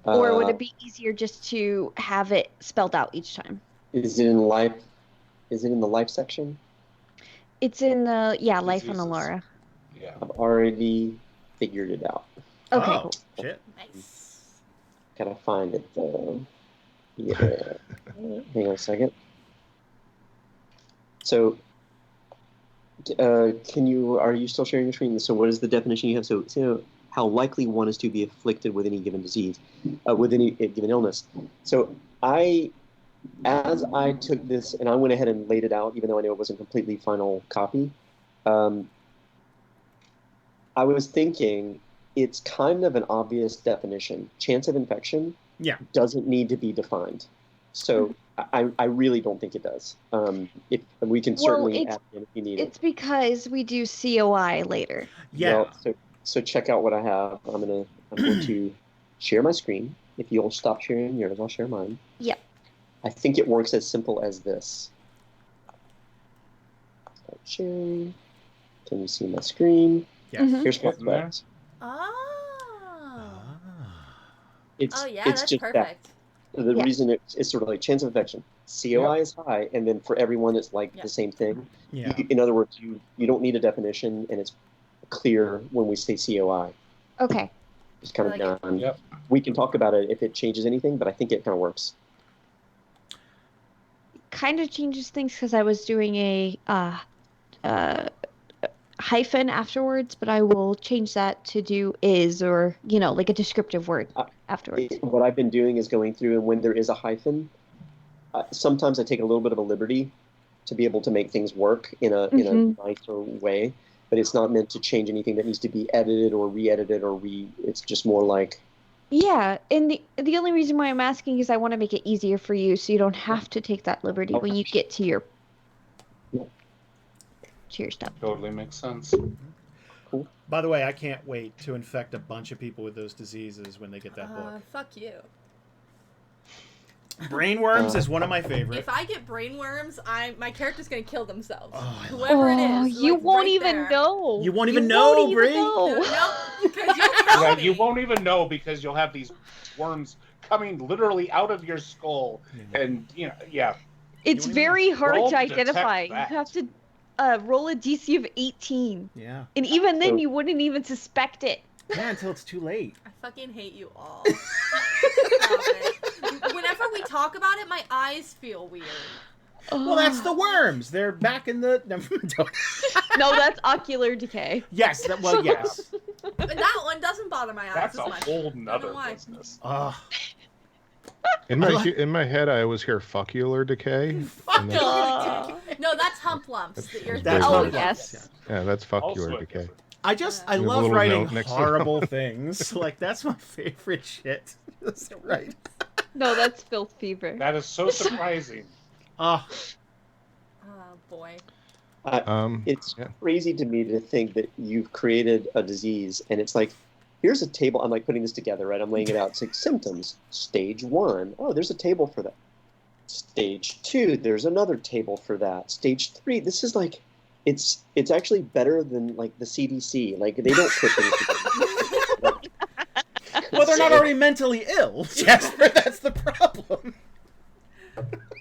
Or would it be easier just to have it spelled out each time? Is it in life? Is it in the life section? It's in the life on Diseases. Alara. Yeah. I've already figured it out. Okay, Oh, cool. shit. Nice. Gotta find it though. Yeah. Hang on a second. So, are you still sharing your screen? So what is the definition you have? So how likely one is to be afflicted with any given disease, with any given illness. So as I took this, and I went ahead and laid it out, even though I know it wasn't completely final copy, I was thinking it's kind of an obvious definition. Chance of infection doesn't need to be defined. So I really don't think it does. If we can certainly add in if you need it. It's because we do COI later. Yeah. Well, so check out what I have. I'm going to share my screen. If you'll stop sharing yours, I'll share mine. Yep. I think it works as simple as this. Start sharing. Can you see my screen? Yeah. Here's what's left. It's that's just perfect. That. The reason it's sort of like chance of infection. COI is high, and then for everyone it's like the same thing. Yeah. In other words, you don't need a definition, and it's clear when we say COI. Okay. It's kind of done. Yep. We can talk about it if it changes anything, but I think it kind of works. Kind of changes things because I was doing a hyphen afterwards, but I will change that to do is, or like a descriptive word afterwards. What I've been doing is going through, and when there is a hyphen, sometimes I take a little bit of a liberty to be able to make things work in a nicer way, but it's not meant to change anything that needs to be edited or re-edited it's just more like. Yeah, and the only reason why I'm asking is I want to make it easier for you, so you don't have to take that liberty when you get to your stuff. Totally makes sense. Cool. By the way, I can't wait to infect a bunch of people with those diseases when they get that book. Fuck you. Brainworms is one of my favorites. If I get brainworms, my character's gonna kill themselves. Whoever it is. You like, won't right even there. know. You won't even know, Bree. No, because you'll tell me. You won't even know because you'll have these worms coming literally out of your skull, and It's very hard roll to to identify. detect You have to roll a DC of 18. Yeah. And even then, you wouldn't even suspect it. Yeah, until it's too late. I fucking hate you all. Stop it. Whenever we talk about it, my eyes feel weird. Well, that's the worms. They're back in the. No, that's ocular decay. Yes. Yes. That one doesn't bother my eyes That's as a much. whole nother business. In my head, I always hear fuckular decay. No, that's hump lumps. That's hump lumps. Yeah, that's Also fuckular a decay. I a love little writing note next to horrible things. Like, that's my favorite shit. Right. No, that's filth fever. That is so surprising. Oh, boy. It's crazy to me to think that you've created a disease, and it's like, here's a table. I'm like putting this together, right? I'm laying it out. It's like symptoms. Stage 1. Oh, there's a table for that. Stage 2. There's another table for that. Stage 3. This is like, it's actually better than like the CDC. Like they don't put things together. Well, they're not already mentally ill, Jasper. That's the problem.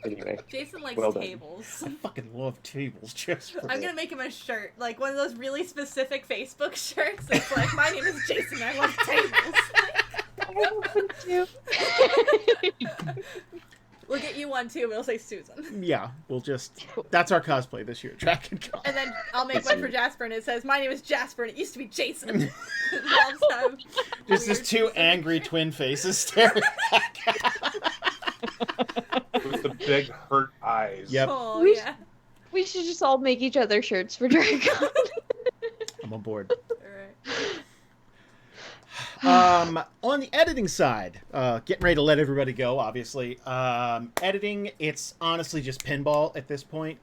Anyway, Jason likes tables. I fucking love tables, Jasper. I'm gonna make him a shirt, like one of those really specific Facebook shirts. It's like, my name is Jason. I love tables. We'll get you one too, but it'll say Susan. Yeah, that's our cosplay this year, Dragon Con. And then I'll make one for Jasper, and it says, my name is Jasper, and it used to be Jason. Just these two angry twin faces staring back at With the big hurt eyes. Yep. Oh, yeah. We should just all make each other shirts for Dragon. I'm on board. All right. On the editing side, getting ready to let everybody go, obviously. Editing, it's honestly just pinball at this point.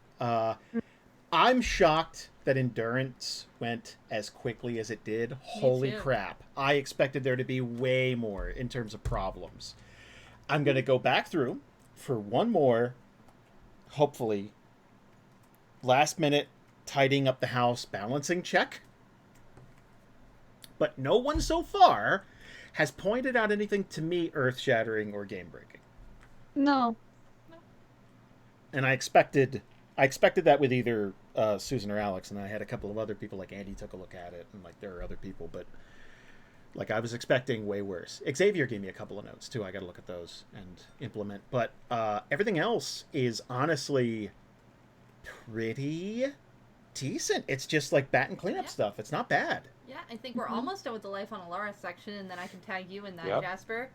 I'm shocked that Endurance went as quickly as it did. Holy crap. I expected there to be way more in terms of problems. I'm going to go back through for one more, hopefully, last minute tidying up the house balancing check. But no one so far has pointed out anything to me earth-shattering or game-breaking. No. And I expected that with either Susan or Alex, and I had a couple of other people, like Andy took a look at it, and like there are other people, but like I was expecting way worse. Xavier gave me a couple of notes too. I got to look at those and implement. But everything else is honestly pretty decent. It's just like bat and cleanup stuff. It's not bad. Yeah, I think we're almost done with the Life on Alara section, and then I can tag you in that, Yep. Jasper.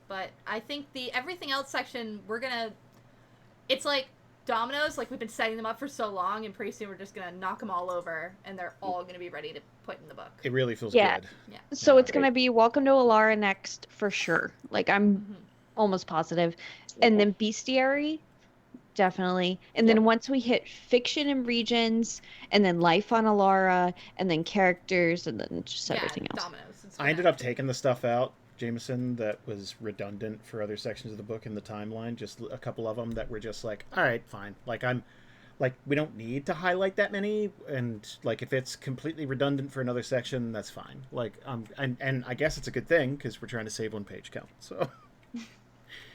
But I think the everything else section, it's like dominoes, like we've been setting them up for so long, and pretty soon we're just gonna knock them all over, and they're all gonna be ready to put in the book. It really feels Yeah. good. Yeah. So it's gonna be Welcome to Alara next for sure. Like I'm almost positive, and then Bestiary, definitely. And then once we hit fiction and regions, and then Life on Alara, and then characters, and then just everything else. Dominoes. I ended up taking the stuff out, Jameson, that was redundant for other sections of the book in the timeline. Just a couple of them that were just like, all right, fine. Like we don't need to highlight that many, and like if it's completely redundant for another section, that's fine. Like and I guess it's a good thing because we're trying to save 1 page count. So.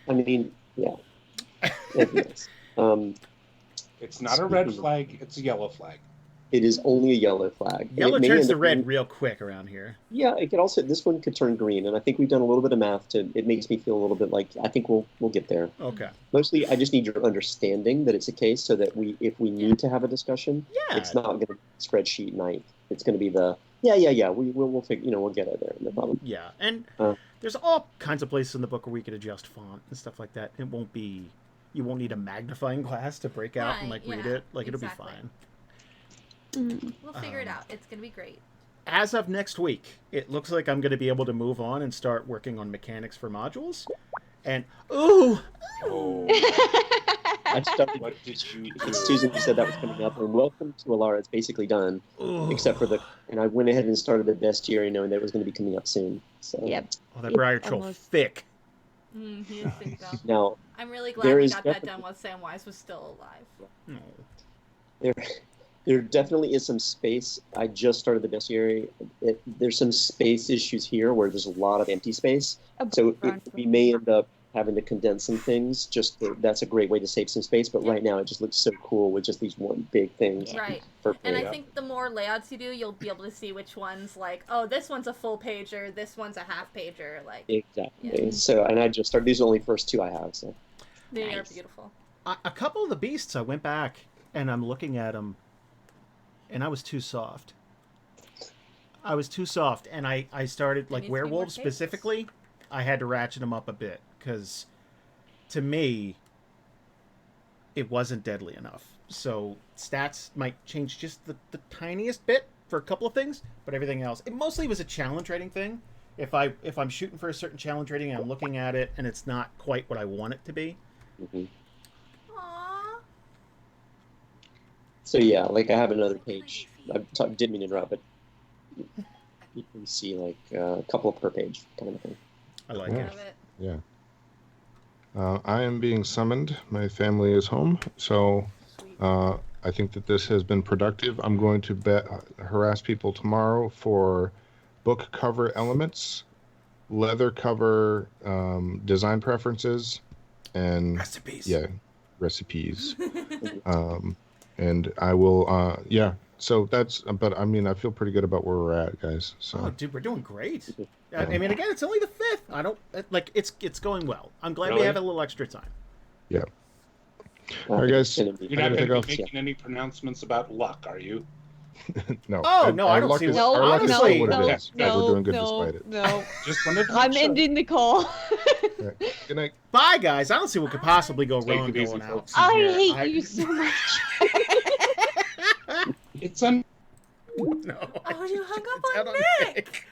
I mean, yeah. It's not a red flag, it's a yellow flag. It is only a yellow flag. Yellow turns to red real quick around here. Yeah, it could also. This one could turn green, and I think we've done a little bit of math to. It makes me feel a little bit like I think we'll get there. Okay. Mostly, I just need your understanding that it's a case, so that if we need to have a discussion, it's not going to be spreadsheet night. It's going to be the we'll figure. We'll get it there. No problem. Yeah, and there's all kinds of places in the book where we could adjust font and stuff like that. It won't be. You won't need a magnifying glass to break out and read it. Like it'll be fine. We'll figure it out. It's gonna be great. As of next week, it looks like I'm going to be able to move on and start working on mechanics for modules. And I started. What did you do? Susan, you said that was coming up, and Welcome to Alara. It's basically done, except for and I went ahead and started the bestiary knowing that it was going to be coming up soon. So that Briar Troll thick. He is thick though. Now I'm really glad we got that done while Samwise was still alive. There definitely is some space. I just started the bestiary. There's some space issues here where there's a lot of empty space. So we may end up having to condense some things. That's a great way to save some space. But right now it just looks so cool with just these one big things. Right. And I think the more layouts you do, you'll be able to see which one's like, oh, this one's a full pager, this one's a half pager. Like exactly. Yeah. So, and I just started. These are the only first two I have. So they are beautiful. A couple of the beasts, I went back and I'm looking at them. And I was too soft. And I started, like, werewolves specifically, I had to ratchet them up a bit. Because, to me, it wasn't deadly enough. So, stats might change just the tiniest bit for a couple of things. But everything else, it mostly was a challenge rating thing. If I'm shooting for a certain challenge rating and I'm looking at it and it's not quite what I want it to be. Mm-hmm. So yeah, like I have another page. I didn't mean to interrupt, but you can see like a couple per page kind of thing. I like it. Yeah. I am being summoned. My family is home, so I think that this has been productive. I'm going to harass people tomorrow for book cover elements, leather cover design preferences, and recipes. Yeah, recipes. And I will, so but I mean, I feel pretty good about where we're at, guys. So. Oh, dude, we're doing great. I mean, again, it's only the 5th. It's going well. I'm glad we have a little extra time. Yeah. All right, guys. You're not going to be making any pronouncements about luck, are you? No. Oh, no, I don't see what No. We're doing good despite it. No. Just wanted to I'm ending the call. Right. Good night. Bye, guys. I don't see what could possibly go wrong it easy, going out. folks. I hate you so much. It's un. No. Oh, you hung up on Nick.